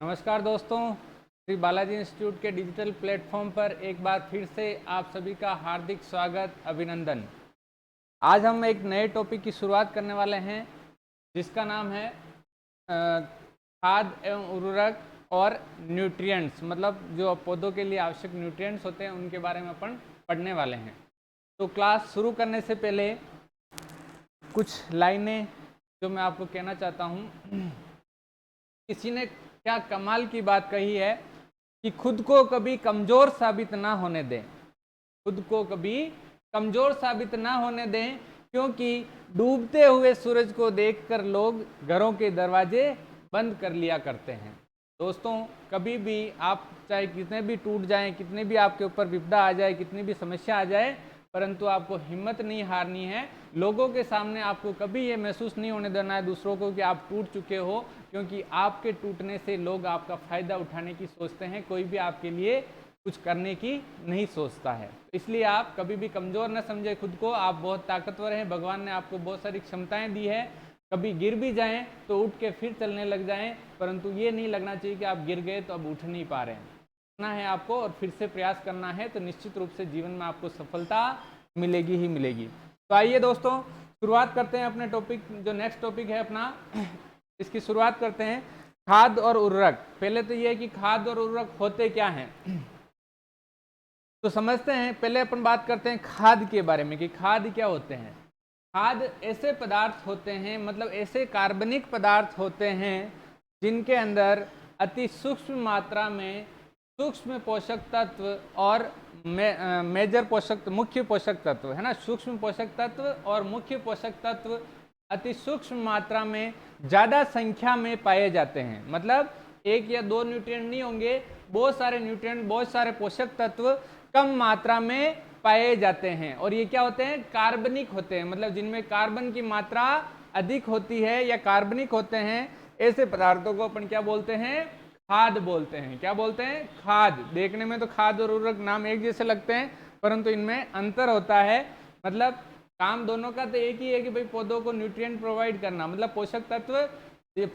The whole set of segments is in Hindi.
नमस्कार दोस्तों, श्री बालाजी इंस्टीट्यूट के डिजिटल प्लेटफॉर्म पर एक बार फिर से आप सभी का हार्दिक स्वागत, अभिनंदन। आज हम एक नए टॉपिक की शुरुआत करने वाले हैं जिसका नाम है खाद एवं उर्वरक और न्यूट्रिएंट्स, मतलब जो पौधों के लिए आवश्यक न्यूट्रिएंट्स होते हैं उनके बारे में अपन पढ़ने वाले हैं। तो क्लास शुरू करने से पहले कुछ लाइनें जो मैं आपको कहना चाहता हूँ। किसी ने क्या कमाल की बात कही है कि खुद को कभी कमज़ोर साबित ना होने दें, खुद को कभी कमज़ोर साबित ना होने दें, क्योंकि डूबते हुए सूरज को देखकर लोग घरों के दरवाजे बंद कर लिया करते हैं। दोस्तों, कभी भी आप चाहे कितने भी टूट जाएं, कितने भी आपके ऊपर विपदा आ जाए, कितनी भी समस्या आ जाए, परंतु आपको हिम्मत नहीं हारनी है। लोगों के सामने आपको कभी ये महसूस नहीं होने देना है दूसरों को कि आप टूट चुके हो, क्योंकि आपके टूटने से लोग आपका फ़ायदा उठाने की सोचते हैं, कोई भी आपके लिए कुछ करने की नहीं सोचता है। इसलिए आप कभी भी कमज़ोर न समझे खुद को। आप बहुत ताकतवर हैं, भगवान ने आपको बहुत सारी क्षमताएं दी है। कभी गिर भी जाएं तो उठ के फिर चलने लग जाएं, परंतु ये नहीं लगना चाहिए कि आप गिर गए तो अब उठ नहीं पा रहे हैं। है आपको और फिर से प्रयास करना है, तो निश्चित रूप से जीवन में आपको सफलता मिलेगी ही मिलेगी। तो आइए दोस्तों, शुरुआत करते हैं अपने टॉपिक, जो नेक्स्ट टॉपिक है अपना, इसकी शुरुआत करते हैं खाद और उर्वरक। पहले तो ये है कि खाद और उर्वरक होते क्या हैं, तो समझते हैं। पहले अपन बात करते हैं खाद के बारे में कि खाद क्या होते हैं। खाद ऐसे पदार्थ होते हैं, मतलब ऐसे कार्बनिक पदार्थ होते हैं जिनके अंदर अति सूक्ष्म मात्रा में सूक्ष्म पोषक तत्व और मेजर पोषक, मुख्य पोषक तत्व है ना, सूक्ष्म पोषक तत्व और मुख्य पोषक तत्व अति सूक्ष्म मात्रा में ज़्यादा संख्या में पाए जाते हैं। मतलब एक या दो न्यूट्रिएंट नहीं होंगे, बहुत सारे न्यूट्रिएंट, बहुत सारे पोषक तत्व कम मात्रा में पाए जाते हैं। और ये क्या होते हैं? कार्बनिक होते हैं, मतलब जिनमें कार्बन की मात्रा अधिक होती है या कार्बनिक होते हैं, ऐसे पदार्थों को अपन क्या बोलते हैं? खाद बोलते हैं। क्या बोलते हैं? खाद। देखने में तो खाद और उर्वरक नाम एक जैसे लगते हैं, परंतु इनमें अंतर होता है। मतलब काम दोनों का तो एक ही है कि भाई पौधों को न्यूट्रिएंट प्रोवाइड करना, मतलब पोषक तत्व, ये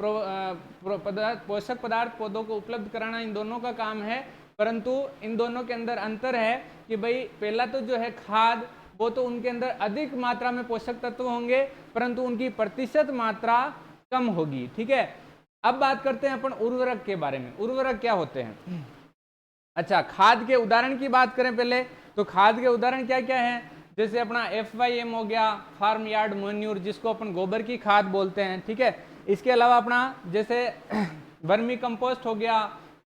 पोषक पदार्थ पौधों को उपलब्ध कराना, इन दोनों का काम है। परंतु इन दोनों के अंदर अंतर है कि भाई पहला तो जो है खाद, वो तो उनके अंदर अधिक मात्रा में पोषक तत्व होंगे, परंतु उनकी प्रतिशत मात्रा कम होगी। ठीक है, अब बात करते हैं अपन उर्वरक के बारे में। उर्वरक क्या होते हैं? अच्छा, खाद के उदाहरण की बात करें पहले, तो खाद के उदाहरण क्या क्या है? जैसे अपना FYM हो गया, फार्म यार्ड मैन्यूर, जिसको अपन गोबर की खाद बोलते हैं। ठीक है, इसके अलावा अपना जैसे वर्मी कंपोस्ट हो गया,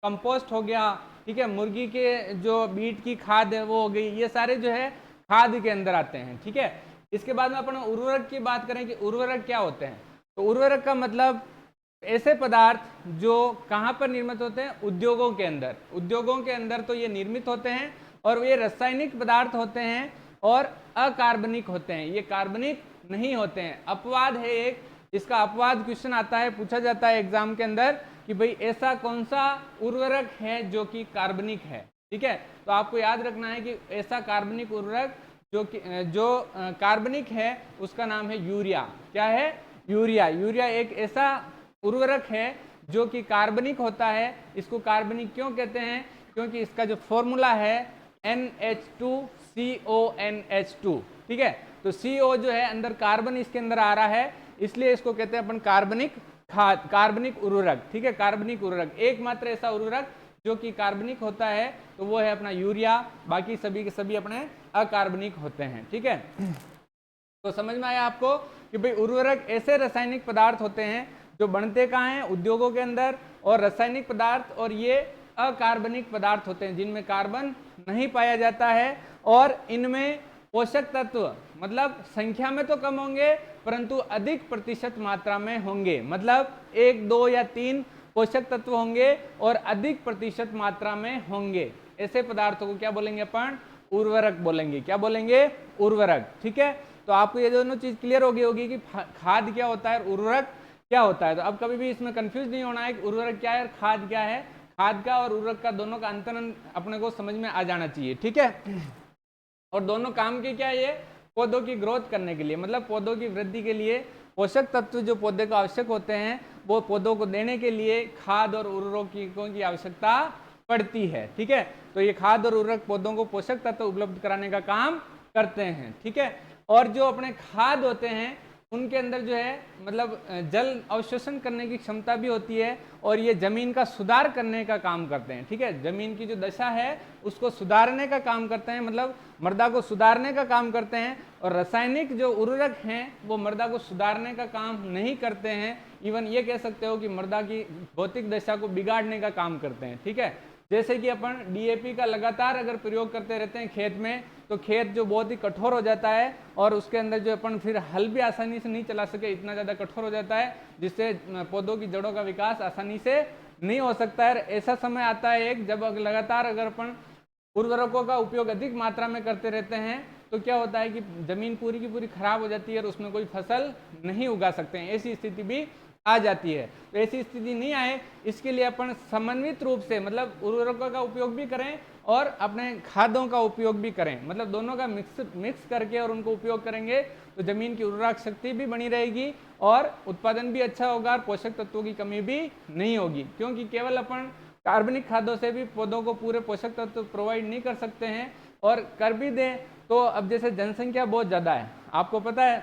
कंपोस्ट हो गया, ठीक है, मुर्गी के जो बीट की खाद है वो हो गई, ये सारे जो है खाद के अंदर आते हैं। ठीक है, इसके बाद में अपन उर्वरक की बात करें कि उर्वरक क्या होते हैं, तो उर्वरक का मतलब ऐसे पदार्थ जो कहाँ पर निर्मित होते हैं? उद्योगों के अंदर। उद्योगों के अंदर तो ये निर्मित होते हैं, और ये रासायनिक पदार्थ होते हैं और अकार्बनिक होते हैं, ये कार्बनिक नहीं होते हैं। अपवाद है एक, इसका अपवाद क्वेश्चन आता है, पूछा जाता है एग्जाम के अंदर कि भाई ऐसा कौन सा उर्वरक है जो कि कार्बनिक है। ठीक है, तो आपको याद रखना है कि ऐसा कार्बनिक उर्वरक जो कार्बनिक है उसका नाम है यूरिया। क्या है? यूरिया। यूरिया एक ऐसा उर्वरक है जो कि कार्बनिक होता है। इसको कार्बनिक क्यों कहते हैं? क्योंकि इसका जो फॉर्मूला है NH2CONH2। ठीक है, तो CO जो है अंदर कार्बन इसके अंदर आ रहा है, इसलिए इसको कहते हैं अपन कार्बनिक खाद, कार्बनिक उर्वरक। ठीक है, कार्बनिक उर्वरक एकमात्र ऐसा उर्वरक जो कि कार्बनिक होता है तो वो है अपना यूरिया, बाकी सभी के सभी अपने अकार्बनिक होते हैं। ठीक है, तो समझ में आया आपको कि भाई उर्वरक ऐसे रासायनिक पदार्थ होते हैं जो बनते कहाँ हैं? उद्योगों के अंदर। और रासायनिक पदार्थ और ये अकार्बनिक पदार्थ होते हैं जिनमें कार्बन नहीं पाया जाता है, और इनमें पोषक तत्व मतलब संख्या में तो कम होंगे परंतु अधिक प्रतिशत मात्रा में होंगे। मतलब 1, 2 या 3 पोषक तत्व होंगे और अधिक प्रतिशत मात्रा में होंगे। ऐसे पदार्थों को क्या बोलेंगे अपन? उर्वरक बोलेंगे। क्या बोलेंगे? उर्वरक। ठीक है, तो आपको ये दोनों चीज क्लियर हो गई होगी कि खाद क्या होता है, उर्वरक क्या होता है। तो अब कभी भी इसमें कंफ्यूज नहीं होना है कि उर्वरक क्या है और खाद क्या है। खाद का और उर्वरक का दोनों का अंतर अपने को समझ में आ जाना चाहिए। ठीक है, और दोनों काम के क्या है? ये पौधों की ग्रोथ करने के लिए, मतलब पौधों की वृद्धि के लिए पोषक तत्व जो पौधे को आवश्यक होते हैं वो पौधों को देने के लिए खाद और उर्वरकों की आवश्यकता पड़ती है। ठीक है, तो ये खाद और उर्वरक पौधों को पोषक तत्व उपलब्ध कराने का काम करते हैं। ठीक है, और जो अपने खाद होते हैं उनके अंदर जो है मतलब जल अवशोषण करने की क्षमता भी होती है और ये जमीन का सुधार करने का काम करते हैं। ठीक है, जमीन की जो दशा है उसको सुधारने का काम करते हैं, मतलब मृदा को सुधारने का काम करते हैं। और रासायनिक जो उर्वरक हैं वो मृदा को सुधारने का काम नहीं करते हैं, इवन ये कह सकते हो कि मृदा की भौतिक दशा को बिगाड़ने का काम करते हैं। ठीक है, जैसे कि अपन डीएपी का लगातार अगर प्रयोग करते रहते हैं खेत में, तो खेत जो बहुत ही कठोर हो जाता है और उसके अंदर जो अपन फिर हल भी आसानी से नहीं चला सके, इतना ज़्यादा कठोर हो जाता है जिससे पौधों की जड़ों का विकास आसानी से नहीं हो सकता है। ऐसा समय आता है एक जब लगातार अगर अपन उर्वरकों का उपयोग अधिक मात्रा में करते रहते हैं तो क्या होता है कि जमीन पूरी की पूरी खराब हो जाती है और उसमें कोई फसल नहीं उगा सकते हैं, ऐसी स्थिति भी आ जाती है। तो ऐसी स्थिति नहीं आए इसके लिए अपन समन्वित रूप से मतलब उर्वरकों का उपयोग भी करें और अपने खादों का उपयोग भी करें, मतलब दोनों का मिक्स करके और उनको उपयोग करेंगे तो जमीन की उर्वरक शक्ति भी बनी रहेगी और उत्पादन भी अच्छा होगा और पोषक तत्वों की कमी भी नहीं होगी। क्योंकि केवल अपन कार्बनिक खादों से भी पौधों को पूरे पोषक तत्व प्रोवाइड नहीं कर सकते हैं, और कर भी दें तो अब जैसे जनसंख्या बहुत ज़्यादा है, आपको पता है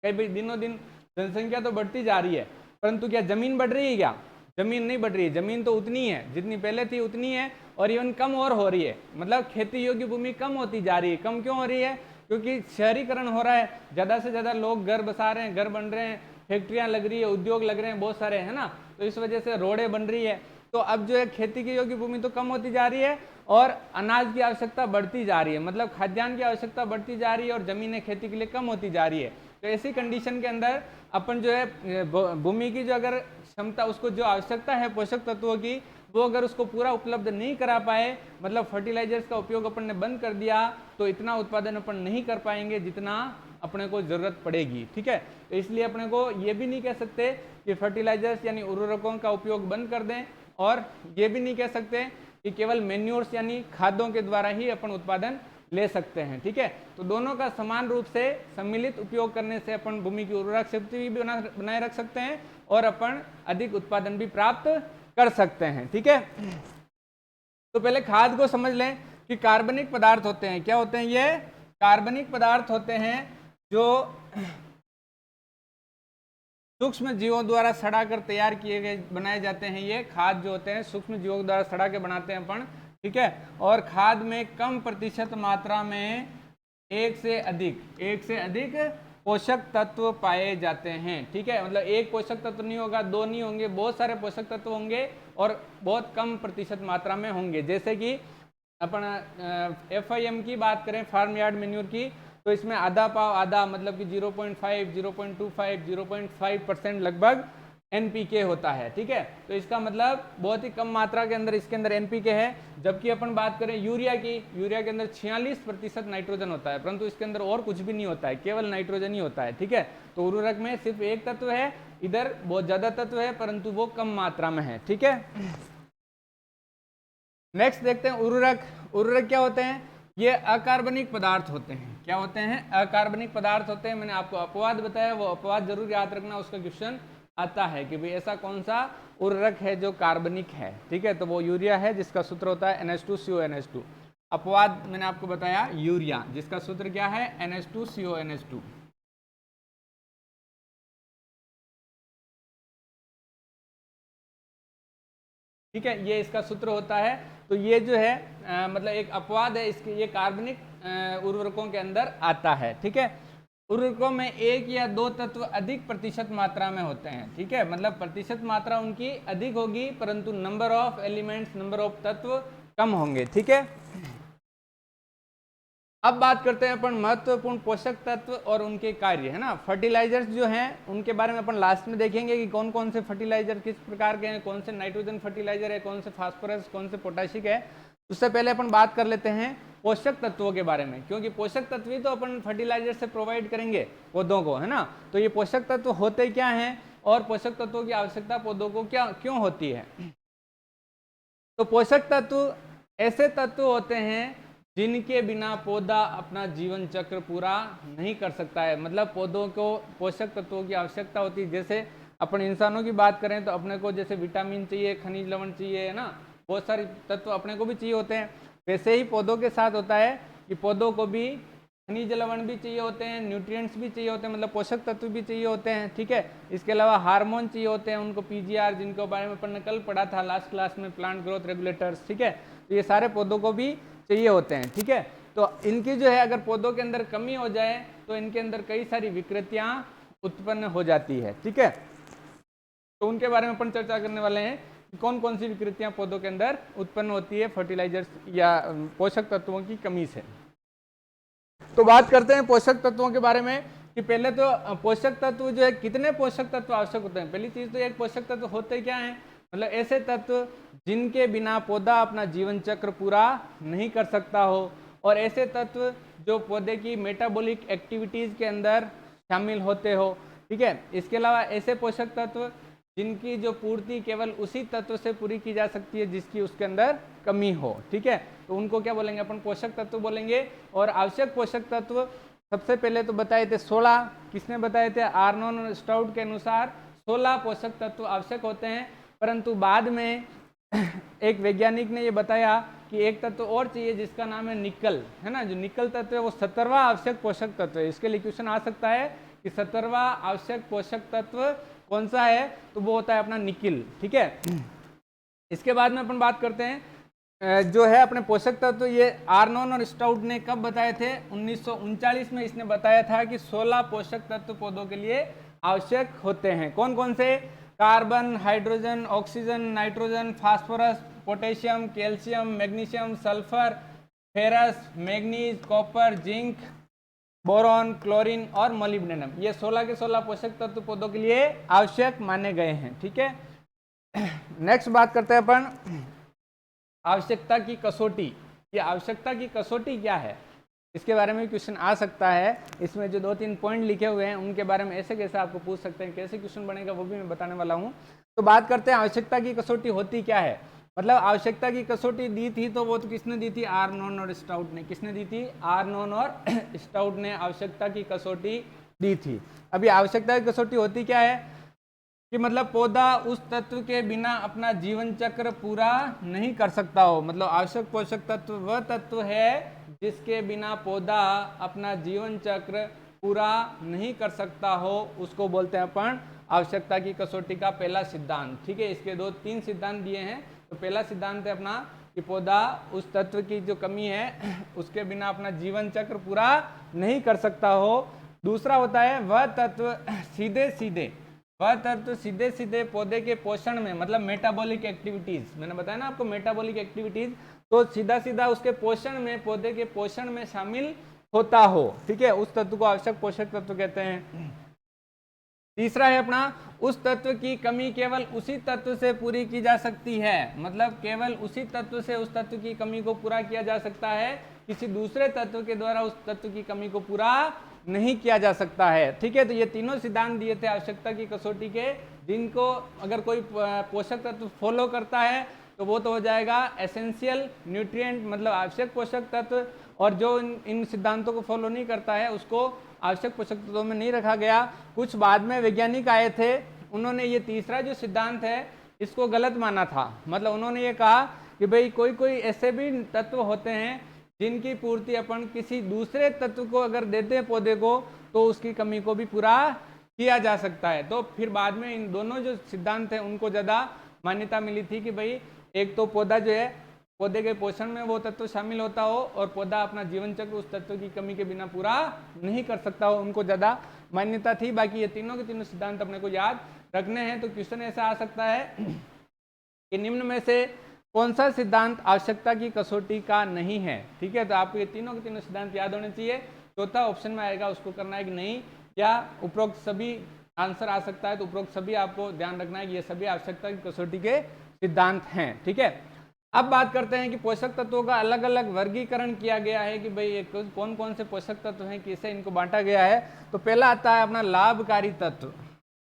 कई भाई दिनों दिन जनसंख्या तो बढ़ती जा रही है, परंतु क्या जमीन बढ़ रही है? क्या जमीन नहीं बढ़ रही है, जमीन तो उतनी है जितनी पहले थी उतनी है और इवन कम और हो रही है, मतलब खेती योग्य भूमि कम होती जा रही है। कम क्यों हो रही है? क्योंकि शहरीकरण हो रहा है, ज़्यादा से ज़्यादा लोग घर बसा रहे हैं, घर बन रहे हैं, फैक्ट्रियाँ लग रही है, उद्योग लग रहे हैं बहुत सारे, है ना, तो इस वजह से रोडें बन रही है। तो अब जो है खेती की योग्य भूमि तो कम होती जा रही है और अनाज की आवश्यकता बढ़ती जा रही है, मतलब खाद्यान्न की आवश्यकता बढ़ती जा रही है और जमीनें खेती के लिए कम होती जा रही है। तो ऐसी कंडीशन के अंदर अपन जो है भूमि की जो अगर क्षमता, उसको जो आवश्यकता है पोषक तत्वों की, वो अगर उसको पूरा उपलब्ध नहीं करा पाए, मतलब फर्टिलाइजर्स का उपयोग अपन ने बंद कर दिया, तो इतना उत्पादन अपन नहीं कर पाएंगे जितना अपने को जरूरत पड़ेगी। ठीक है, तो इसलिए अपने को ये भी नहीं कह सकते कि फर्टिलाइजर्स यानी उर्वरकों का उपयोग बंद कर दें, और ये भी नहीं कह सकते कि केवल मैन्योर्स यानी खादों के द्वारा ही अपन उत्पादन ले सकते हैं। ठीक है, तो दोनों का समान रूप से सम्मिलित उपयोग करने से अपन भूमि की उर्वरक शक्ति भी बनाए रख सकते हैं और अपन अधिक उत्पादन भी प्राप्त कर सकते हैं। ठीक है, तो पहले खाद को समझ लें कि कार्बनिक पदार्थ होते हैं। क्या होते हैं? ये कार्बनिक पदार्थ होते हैं जो सूक्ष्म जीवों द्वारा सड़ा कर तैयार किए गए बनाए जाते हैं। ये खाद जो होते हैं सूक्ष्म जीवों द्वारा सड़ा के बनाते हैं अपन। ठीक है, और खाद में कम प्रतिशत मात्रा में एक से अधिक पोषक तत्व पाए जाते हैं। ठीक है, मतलब एक पोषक तत्व नहीं होगा, दो नहीं होंगे, बहुत सारे पोषक तत्व होंगे और बहुत कम प्रतिशत मात्रा में होंगे। जैसे कि अपन FIM की बात करें, फार्म यार्ड मैन्योर की, तो इसमें आधा पाव आधा मतलब कि 0.5, 0.25, 0.5% लगभग NPK होता है। ठीक है, तो इसका मतलब बहुत ही कम मात्रा के अंदर इसके अंदर NPK है। जबकि अपन बात करें यूरिया की, यूरिया के अंदर 46% नाइट्रोजन होता है, परंतु इसके अंदर और कुछ भी नहीं होता है, केवल नाइट्रोजन ही होता है। ठीक है, तो उर्वरक में सिर्फ एक तत्व है, इधर बहुत ज्यादा तत्व है परंतु वो कम मात्रा में है। ठीक है, नेक्स्ट देखते हैं उर्वरक। उर्वरक क्या होते हैं? ये अकार्बनिक पदार्थ होते हैं। क्या होते हैं? अकार्बनिक पदार्थ होते हैं। मैंने आपको अपवाद बताया, वो अपवाद जरूर याद रखना, उसका क्वेश्चन आता है कि भाई ऐसा कौन सा उर्वरक है जो कार्बनिक है। ठीक है, तो वो यूरिया है जिसका सूत्र होता है NH2CONH2। अपवाद मैंने आपको बताया यूरिया, जिसका सूत्र क्या है? NH2CONH2। ठीक है, ये इसका सूत्र होता है। तो ये जो है मतलब एक अपवाद है, इसके ये कार्बनिक उर्वरकों के अंदर आता है। ठीक है, उर्वरकों में एक या दो तत्व अधिक प्रतिशत मात्रा में होते हैं। ठीक है, मतलब प्रतिशत मात्रा उनकी अधिक होगी परंतु number of elements, number of तत्व कम होंगे। ठीक है, अब बात करते हैं अपन महत्वपूर्ण पोषक तत्व और उनके कार्य, है ना। फर्टिलाइजर्स जो हैं उनके बारे में अपन लास्ट में देखेंगे कि कौन कौन से फर्टिलाइजर किस प्रकार के हैं, कौन से नाइट्रोजन फर्टिलाइजर है, कौन से फास्फोरस, कौन से पोटाशिक है। उससे पहले अपन बात कर लेते हैं पोषक तत्वों के बारे में, क्योंकि पोषक तत्व ही तो अपन फर्टिलाइजर से प्रोवाइड करेंगे पौधों को, है ना। तो ये पोषक तत्व होते क्या हैं और पोषक तत्वों की आवश्यकता पौधों को क्यों होती है। तो पोषक तत्व ऐसे तत्व होते हैं जिनके बिना पौधा अपना जीवन चक्र पूरा नहीं कर सकता है, मतलब पौधों को पोषक तत्वों की आवश्यकता होती है। जैसे अपन इंसानों की बात करें तो अपने को जैसे विटामिन चाहिए, खनिज लवण चाहिए, है ना, बहुत सारे तत्व अपने को भी चाहिए होते हैं। वैसे ही पौधों के साथ होता है कि पौधों को भी खनिज लवण भी चाहिए होते हैं, न्यूट्रिएंट्स भी चाहिए होते हैं, मतलब पोषक तत्व भी चाहिए होते हैं, ठीक है। इसके अलावा हार्मोन चाहिए होते हैं उनको, पीजीआर, जिनके बारे में अपन ने कल पढ़ा था लास्ट क्लास में, प्लांट ग्रोथ रेगुलेटर्स, ठीक है। तो ये सारे पौधों को भी चाहिए होते हैं, ठीक है। तो इनकी जो है अगर पौधों के अंदर कमी हो जाए तो इनके अंदर कई सारी विकृतियां उत्पन्न हो जाती है, ठीक है। तो उनके बारे में अपन चर्चा करने वाले हैं कि कौन कौन सी विकृतियां पौधों के अंदर उत्पन्न होती है फर्टिलाइजर्स या पोषक तत्वों की कमी से। तो बात करते हैं पोषक तत्वों के बारे में कि पहले तो पोषक तत्व जो है, कितने पोषक तत्व आवश्यक होते हैं। पहली चीज तो एक पोषक तत्व होते क्या है, मतलब ऐसे तत्व जिनके बिना पौधा अपना जीवन चक्र पूरा नहीं कर सकता हो, और ऐसे तत्व जो पौधे की मेटाबॉलिक एक्टिविटीज के अंदर शामिल होते हो, ठीक है। इसके अलावा ऐसे पोषक तत्व जिनकी जो पूर्ति केवल उसी तत्व से पूरी की जा सकती है जिसकी उसके अंदर कमी हो, ठीक है। तो उनको क्या बोलेंगे अपन, पोषक तत्व बोलेंगे। और आवश्यक पोषक तत्व सबसे पहले तो बताए थे 16, किसने बताए थे, आर्नोन और स्टाउट के अनुसार 16 पोषक तत्व आवश्यक होते हैं। परंतु बाद में एक वैज्ञानिक ने ये बताया कि एक तत्व और चाहिए जिसका नाम है निकल, है ना। जो निकल तत्व है वो 17वां आवश्यक पोषक तत्व है। इसके लिए क्वेश्चन आ सकता है कि 17वां आवश्यक पोषक तत्व कौन सा है, तो वो होता है अपना निकिल, ठीक है। इसके बाद में अपन बात करते हैं जो है अपने पोषक तत्व, ये आर्नोन और स्टाउट ने कब बताए थे, 1939 में इसने बताया था कि 16 पोषक तत्व पौधों के लिए आवश्यक होते हैं। कौन कौन से, carbon, hydrogen, oxygen, nitrogen, phosphorus, potassium, calcium, magnesium, sulphur, ferrous, manganese, copper, zinc, boron, chlorine और मोलिब्डेनम। ये 16 के 16 पोषक तत्व पौधों के लिए आवश्यक माने गए हैं, ठीक है। नेक्स्ट बात करते हैं अपन आवश्यकता की कसौटी। ये आवश्यकता की कसौटी क्या है, इसके बारे में क्वेश्चन आ सकता है। इसमें जो 2-3 पॉइंट लिखे हुए हैं उनके बारे में ऐसे कैसे आपको पूछ सकते हैं, कैसे क्वेश्चन बनेगा वो भी मैं बताने वाला हूँ। तो बात करते हैं आवश्यकता की कसौटी होती क्या है। मतलब आवश्यकता की कसौटी दी थी तो वो तो किसने दी थी, आर्नोन और स्टाउट ने। किसने दी थी, आर्नोन और स्टाउट ने आवश्यकता की कसौटी दी थी। अभी आवश्यकता की कसौटी होती क्या है कि मतलब पौधा उस तत्व के बिना अपना जीवन चक्र पूरा नहीं कर सकता हो। मतलब आवश्यक पोषक तत्व वह तत्व है जिसके बिना पौधा अपना जीवन चक्र पूरा नहीं कर सकता हो, उसको बोलते हैं अपन आवश्यकता की कसौटी का पहला सिद्धांत, ठीक है। इसके 2-3 सिद्धांत दिए हैं। तो पहला सिद्धांत है अपना कि पौधा उस तत्व की जो कमी है उसके बिना अपना जीवन चक्र पूरा नहीं कर सकता हो। दूसरा होता है वह तत्व सीधे सीधे पौधे के पोषण में, मतलब मेटाबॉलिक एक्टिविटीज, मैंने बताया ना आपको मेटाबॉलिक एक्टिविटीज, तो सीधा सीधा उसके पोषण में, पौधे के पोषण में शामिल होता हो, ठीक है। उस तत्व को आवश्यक पोषक तत्व कहते हैं। तीसरा है अपना उस तत्व की कमी केवल उसी तत्व से पूरी की जा सकती है। मतलब केवल उसी तत्व से उस तत्व की कमी को पूरा किया जा सकता है, किसी दूसरे तत्व के द्वारा उस तत्व की कमी को पूरा नहीं किया जा सकता है, ठीक है। तो ये तीनों सिद्धांत दिए थे आवश्यकता की कसौटी के, जिनको अगर कोई पोषक तत्व फॉलो करता है तो वो तो हो जाएगा एसेंशियल न्यूट्रिएंट, मतलब आवश्यक पोषक तत्व। और जो इन सिद्धांतों को फॉलो नहीं करता है उसको आवश्यक पोषक तत्वों में नहीं रखा गया। कुछ बाद में वैज्ञानिक आए थे, उन्होंने ये तीसरा जो सिद्धांत है इसको गलत माना था। मतलब उन्होंने ये कहा कि भाई कोई कोई ऐसे भी तत्व होते हैं जिनकी पूर्ति अपन किसी दूसरे तत्व को अगर देते हैं पौधे को तो उसकी कमी को भी पूरा किया जा सकता है। तो फिर बाद में इन दोनों जो सिद्धांत हैं उनको ज़्यादा मान्यता मिली थी कि भाई एक तो पौधा जो है, पौधे के पोषण में वो तत्व शामिल होता हो और पौधा अपना जीवन चक्र उस तत्व की कमी के बिना पूरा नहीं कर सकता हो, उनको ज़्यादा मान्यता थी। बाकी ये तीनों के तीनों सिद्धांत अपने को याद रखने हैं। तो क्वेश्चन ऐसा आ सकता है कि निम्न में से कौन सा सिद्धांत आवश्यकता की कसौटी का नहीं है, ठीक है। तो आपको ये तीनों के तीनों सिद्धांत याद होने चाहिए। चौथा ऑप्शन में आएगा, उसको करना है कि नहीं, या उपरोक्त सभी आंसर आ सकता है। तो उपरोक्त सभी आपको ध्यान रखना है कि ये सभी आवश्यकता की कसौटी के सिद्धांत हैं, ठीक है। अब बात करते हैं कि पोषक तत्वों का अलग अलग वर्गीकरण किया गया है कि भाई कौन कौन से पोषक तत्व हैं, कैसे इनको बांटा गया है। तो पहला आता है अपना लाभकारी तत्व।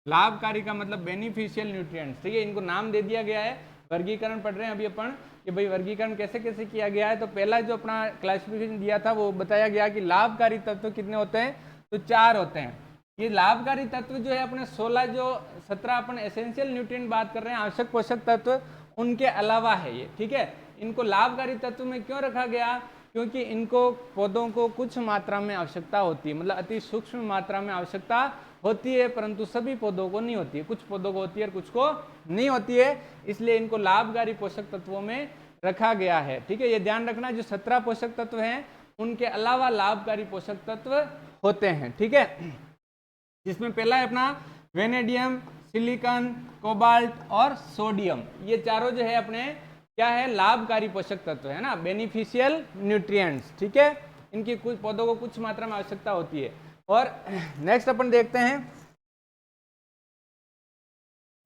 लाभकारी का मतलब बेनिफिशियल न्यूट्रिएंट्स, ठीक है। इनको नाम दे दिया गया है, वर्गीकरण पढ़ रहे हैं अभी अपन कि भाई वर्गीकरण कैसे कैसे किया गया है। तो पहला जो अपना क्लासिफिकेशन दिया था वो बताया गया कि लाभकारी तत्व कितने होते हैं, तो 4 होते हैं। ये लाभकारी तत्व जो है अपने 16 जो 17 अपन एसेंशियल न्यूट्रिएंट बात कर रहे हैं, आवश्यक पोषक तत्व, उनके अलावा है ये, ठीक है। इनको लाभकारी तत्व में क्यों रखा गया? क्योंकि इनको पौधों को कुछ मात्रा में आवश्यकता होती है, मतलब अति सूक्ष्म मात्रा में आवश्यकता होती है, परंतु सभी पौधों को नहीं होती है, कुछ पौधों को होती है और कुछ को नहीं होती है, इसलिए इनको लाभकारी पोषक तत्वों में रखा गया है, ठीक है। ये ध्यान रखना, जो 17 पोषक तत्व हैं उनके अलावा लाभकारी पोषक तत्व होते हैं, ठीक है। जिसमें पहला है अपना वेनेडियम, सिलिकॉन, कोबाल्ट और सोडियम। ये चारों जो है अपने क्या है? लाभकारी पोषक तत्व है ना, बेनिफिशियल न्यूट्रिएंट्स, ठीक है। इनकी कुछ पौधों को कुछ मात्रा में आवश्यकता होती है। और नेक्स्ट अपन देखते हैं,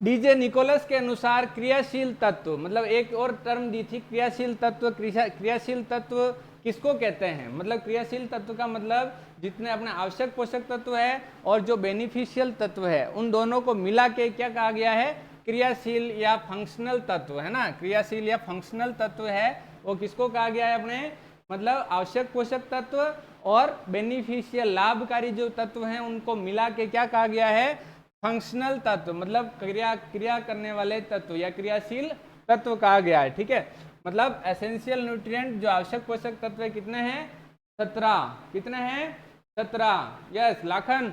डीजे निकोलस के अनुसार क्रियाशील तत्व, मतलब एक और टर्म दी थी क्रियाशील तत्व। क्रियाशील तत्व किसको कहते हैं? मतलब क्रियाशील तत्व का मतलब जितने अपने आवश्यक पोषक तत्व है और जो बेनिफिशियल तत्व है, उन दोनों को मिला के क्या कहा गया है? क्रियाशील या फंक्शनल तत्व, है ना। क्रियाशील या फंक्शनल तत्व है वो किसको कहा गया है अपने? मतलब आवश्यक पोषक तत्व और बेनिफिशियल लाभकारी जो तत्व हैं उनको मिला के क्या कहा गया है? फंक्शनल तत्व, मतलब क्रिया करने वाले तत्व या क्रियाशील तत्व कहा गया है, ठीक है। मतलब एसेंशियल न्यूट्रिएंट जो आवश्यक पोषक तत्व है कितने हैं? 17। कितने हैं? 17। यस लाखन,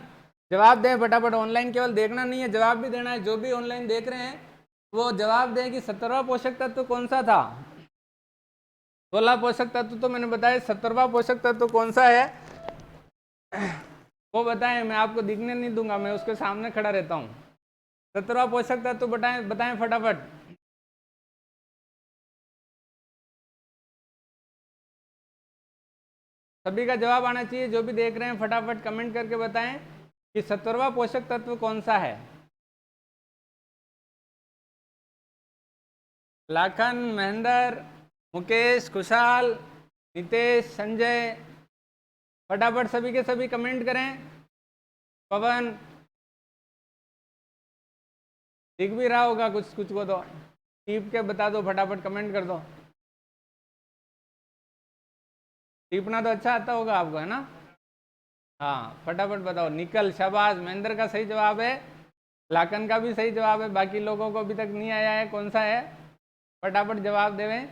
जवाब दें फटाफट। ऑनलाइन केवल देखना नहीं है, जवाब भी देना है। जो भी ऑनलाइन देख रहे हैं वो जवाब दें कि 17वां पोषक तत्व कौन सा था? 16 पोषक तत्व तो मैंने बताया, 17वां पोषक तत्व कौन सा है वो बताएं। मैं आपको दिखने नहीं दूंगा, मैं उसके सामने खड़ा रहता हूँ। 17वां पोषक तत्व बताएं फटाफट। सभी का जवाब आना चाहिए, जो भी देख रहे हैं फटाफट कमेंट करके बताएं कि 17वां पोषक तत्व कौन सा है। लाखन, महेंद्र, मुकेश, खुशहाल, नितेश, संजय, फटाफट सभी के सभी कमेंट करें। पवन दिख भी रहा होगा कुछ कुछ को, तो टीप के बता दो फटाफट, कमेंट कर दो। टीपना तो अच्छा आता होगा आपको, है ना। हाँ फटाफट बताओ। निकल, शाबाश। महेंद्र का सही जवाब है, लाखन का भी सही जवाब है, बाकी लोगों को अभी तक नहीं आया है। कौन सा है? फटाफट जवाब देवें।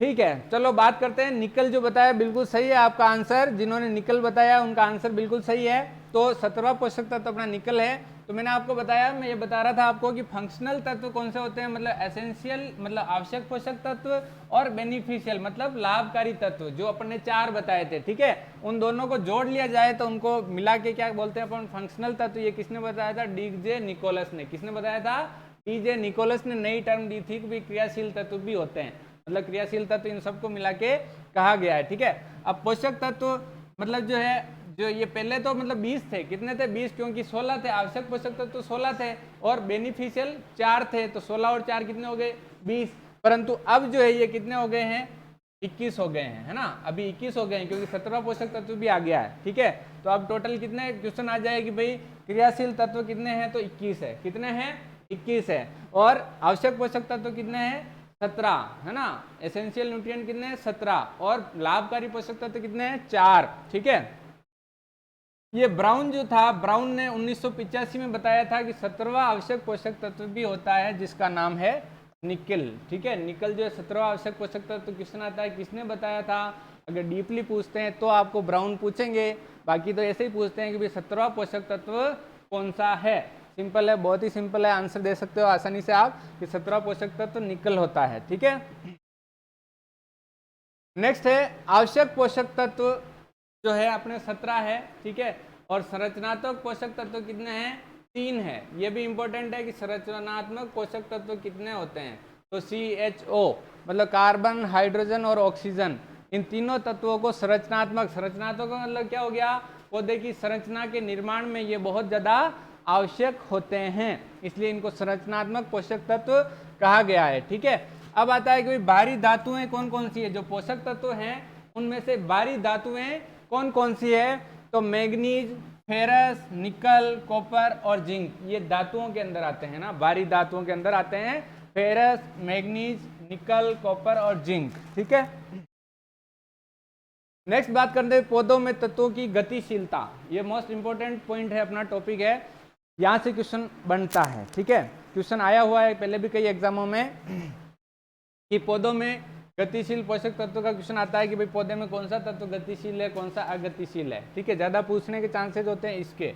ठीक है, चलो बात करते हैं। निकल जो बताया बिल्कुल सही है आपका आंसर। जिन्होंने निकल बताया उनका आंसर बिल्कुल सही है। तो 17वां पोषक तत्व अपना निकल है। तो मैंने आपको बताया, मैं ये बता रहा था आपको कि फंक्शनल तत्व कौन से होते हैं, मतलब एसेंशियल मतलब आवश्यक पोषक तत्व, और बेनिफिशियल मतलब लाभकारी तत्व, जो अपन ने 4 बताए थे, ठीक है। उन दोनों को जोड़ लिया जाए तो उनको मिला के क्या बोलते हैं अपन? फंक्शनल तत्व। ये किसने बताया था? डीजे निकोलस ने। किसने बताया था? डीजे निकोलस ने नई टर्म दी थी कि क्रियाशील तत्व भी होते हैं, मतलब क्रियाशील तत्व इन सबको मिला के कहा गया है, ठीक है। अब पोषक तत्व मतलब जो है, जो ये पहले तो मतलब 20 थे। कितने थे? 20, क्योंकि 16 थे आवश्यक पोषक तत्व, 16 थे और बेनिफिशियल 4 थे, तो 16 और 4 कितने हो गए? 20। परंतु अब जो है ये कितने हो गए हैं? 21 हो गए हैं, है ना। अभी 21 हो गए हैं क्योंकि 17वां पोषक तत्व भी आ गया है, ठीक है। तो अब टोटल कितने क्वेश्चन आ जाए कि भाई क्रियाशील तत्व कितने हैं? तो 21 है। कितने हैं? 21 है। और आवश्यक पोषक तत्व कितने हैं? 17, है ना। एसेंशियल न्यूट्रिएंट कितने हैं? 17। और लाभकारी पोषक तत्व कितने हैं? 4, ठीक है। ये ब्राउन जो था, ब्राउन ने 1985 में बताया था कि 17वां आवश्यक पोषक तत्व भी होता है जिसका नाम है निकल, ठीक है। निकल जो है 17वां आवश्यक पोषक तत्व किसने आता है, किसने बताया था? अगर डीपली पूछते हैं तो आपको ब्राउन पूछेंगे, बाकी तो ऐसे ही पूछते हैं कि भाई 17वां पोषक तत्व कौन सा है। सिंपल है, बहुत ही सिंपल है, आंसर दे सकते हो आसानी से आप कि 17वां पोषक तत्व निकल होता है, ठीक है। नेक्स्ट है आवश्यक पोषक तत्व जो है अपने 17 है, ठीक है। और संरचनात्मक पोषक तत्व कितने हैं? 3 है। ये भी इंपॉर्टेंट है कि संरचनात्मक पोषक तत्व कितने होते हैं? तो CHO मतलब कार्बन, हाइड्रोजन और ऑक्सीजन, इन तीनों तत्वों को संरचनात्मक का मतलब क्या हो गया? पौधे की संरचना के निर्माण में ये बहुत ज्यादा आवश्यक होते हैं, इसलिए इनको संरचनात्मक पोषक तत्व कहा गया है, ठीक है। अब आता है कि बाहरी धातुएं कौन कौन सी है? जो पोषक तत्व हैं उनमें से बाहरी धातुएं कौन कौन सी है? तो मैग्नीज, फेरस, निकल, कॉपर और जिंक, ये धातुओं के अंदर आते हैं ना, बाहरी धातुओं के अंदर आते हैं। फेरस, मैग्नीज, निकल, कॉपर और जिंक, ठीक है। नेक्स्ट बात करते हैं पौधों में तत्वों की गतिशीलता। ये मोस्ट इंपॉर्टेंट पॉइंट है, अपना टॉपिक है, यहाँ से क्वेश्चन बनता है। ठीक है, क्वेश्चन आया हुआ है पहले भी कई एग्जामों में कि पौधों में गतिशील पोषक तत्व का क्वेश्चन आता है कि भाई पौधे में कौन सा तत्व गतिशील है, कौन सा अगतिशील है। ठीक है, ज्यादा पूछने के चांसेस होते हैं इसके,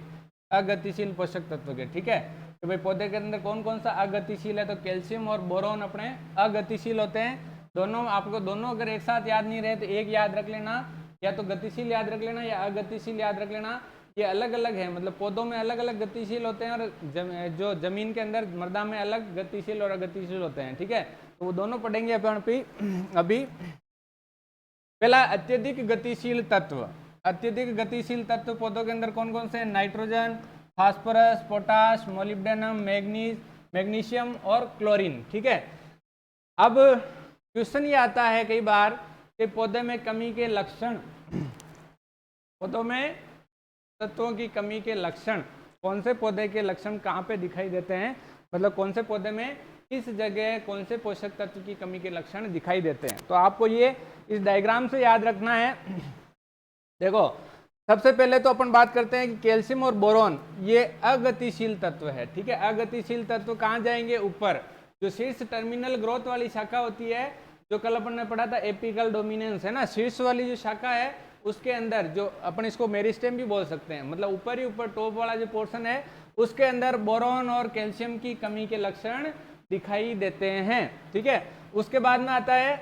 अगतिशील पोषक तत्व के। ठीक है, तो भाई पौधे के अंदर कौन कौन सा अगतिशील है, तो कैल्शियम और बोरोन अपने अगतिशील होते हैं। दोनों आपको दोनों अगर एक साथ याद नहीं रहे तो एक याद रख लेना, या तो गतिशील याद रख लेना या अगतिशील याद रख लेना। ये अलग अलग है, मतलब पौधों में अलग अलग गतिशील होते हैं और जो जमीन के अंदर मृदा में अलग गतिशील और अगतिशील होते हैं। ठीक है, तो वो दोनों पढ़ेंगे अपन अभी। पहला अत्यधिक गतिशील तत्व। अत्यधिक गतिशील तत्व पौधों के अंदर कौन कौन से हैं, nitrogen, phosphorus, potash, molybdenum, magnesium और क्लोरीन। ठीक है, अब क्वेश्चन ये आता है कई बार कि पौधे में कमी के लक्षण, पौधों में तत्वों की कमी के लक्षण, कौन से पौधे के लक्षण कहाँ पे दिखाई देते हैं, मतलब कौन से पौधे में किस जगह कौन से पोषक तत्व की कमी के लक्षण दिखाई देते हैं। तो आपको ये इस डायग्राम से याद रखना है। देखो, सबसे पहले तो अपन बात करते हैं कि कैल्शियम और बोरोन ये अगतिशील तत्व है। ठीक है, अगतिशील तत्व कहाँ जाएंगे, ऊपर। जो शीर्ष टर्मिनल ग्रोथ वाली शाखा होती है, जो कल अपन ने पढ़ा था एपिकल डोमिनेंस है ना, शीर्ष वाली जो शाखा है उसके अंदर जो अपन इसको मेरिस्टेम भी बोल सकते हैं, मतलब ऊपर ही ऊपर टॉप वाला जो पोर्शन है उसके अंदर बोरोन और कैल्शियम की कमी के लक्षण दिखाई देते हैं। ठीक है, उसके बाद में आता है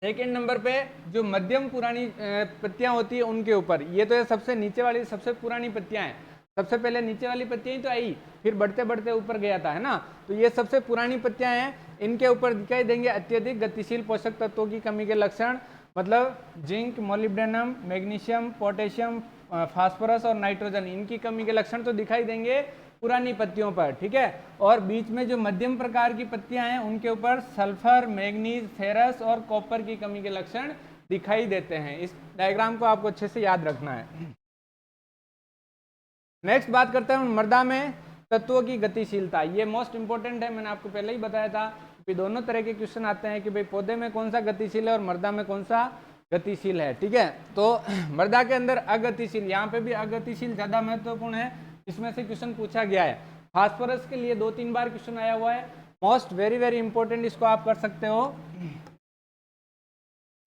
सेकेंड नंबर पे जो मध्यम पुरानी पत्तियां होती है उनके ऊपर। ये तो सबसे नीचे वाली सबसे पुरानी पत्तियां हैं, सबसे पहले नीचे वाली पत्तियां ही तो आई, फिर बढ़ते बढ़ते ऊपर गया था, है ना। तो ये सबसे पुरानी पत्तियां हैं, इनके ऊपर दिखाई देंगे अत्यधिक गतिशील पोषक तत्वों की कमी के लक्षण, मतलब zinc, molybdenum, magnesium, potassium, phosphorus और नाइट्रोजन, इनकी कमी के लक्षण तो दिखाई देंगे पुरानी पत्तियों पर। ठीक है, और बीच में जो मध्यम प्रकार की पत्तियां हैं उनके ऊपर सल्फर, मैग्नीज, फेरस और कॉपर की कमी के लक्षण दिखाई देते हैं। इस डायग्राम को आपको अच्छे से याद रखना है। नेक्स्ट बात करते हैं मृदा में तत्वों की गतिशीलता। ये मोस्ट इंपॉर्टेंट है, मैंने आपको पहले ही बताया था कि दोनों तरह के क्वेश्चन आते हैं कि भाई पौधे में कौन सा गतिशील है और मृदा में कौन सा गतिशील है। ठीक है, तो मृदा के अंदर अगतिशील, यहाँ पे भी अगतिशील ज्यादा महत्वपूर्ण है, इसमें से क्वेश्चन पूछा गया है। फास्फोरस के लिए 2-3 बार क्वेश्चन आया हुआ है, मोस्ट वेरी वेरी इंपॉर्टेंट, इसको आप कर सकते हो।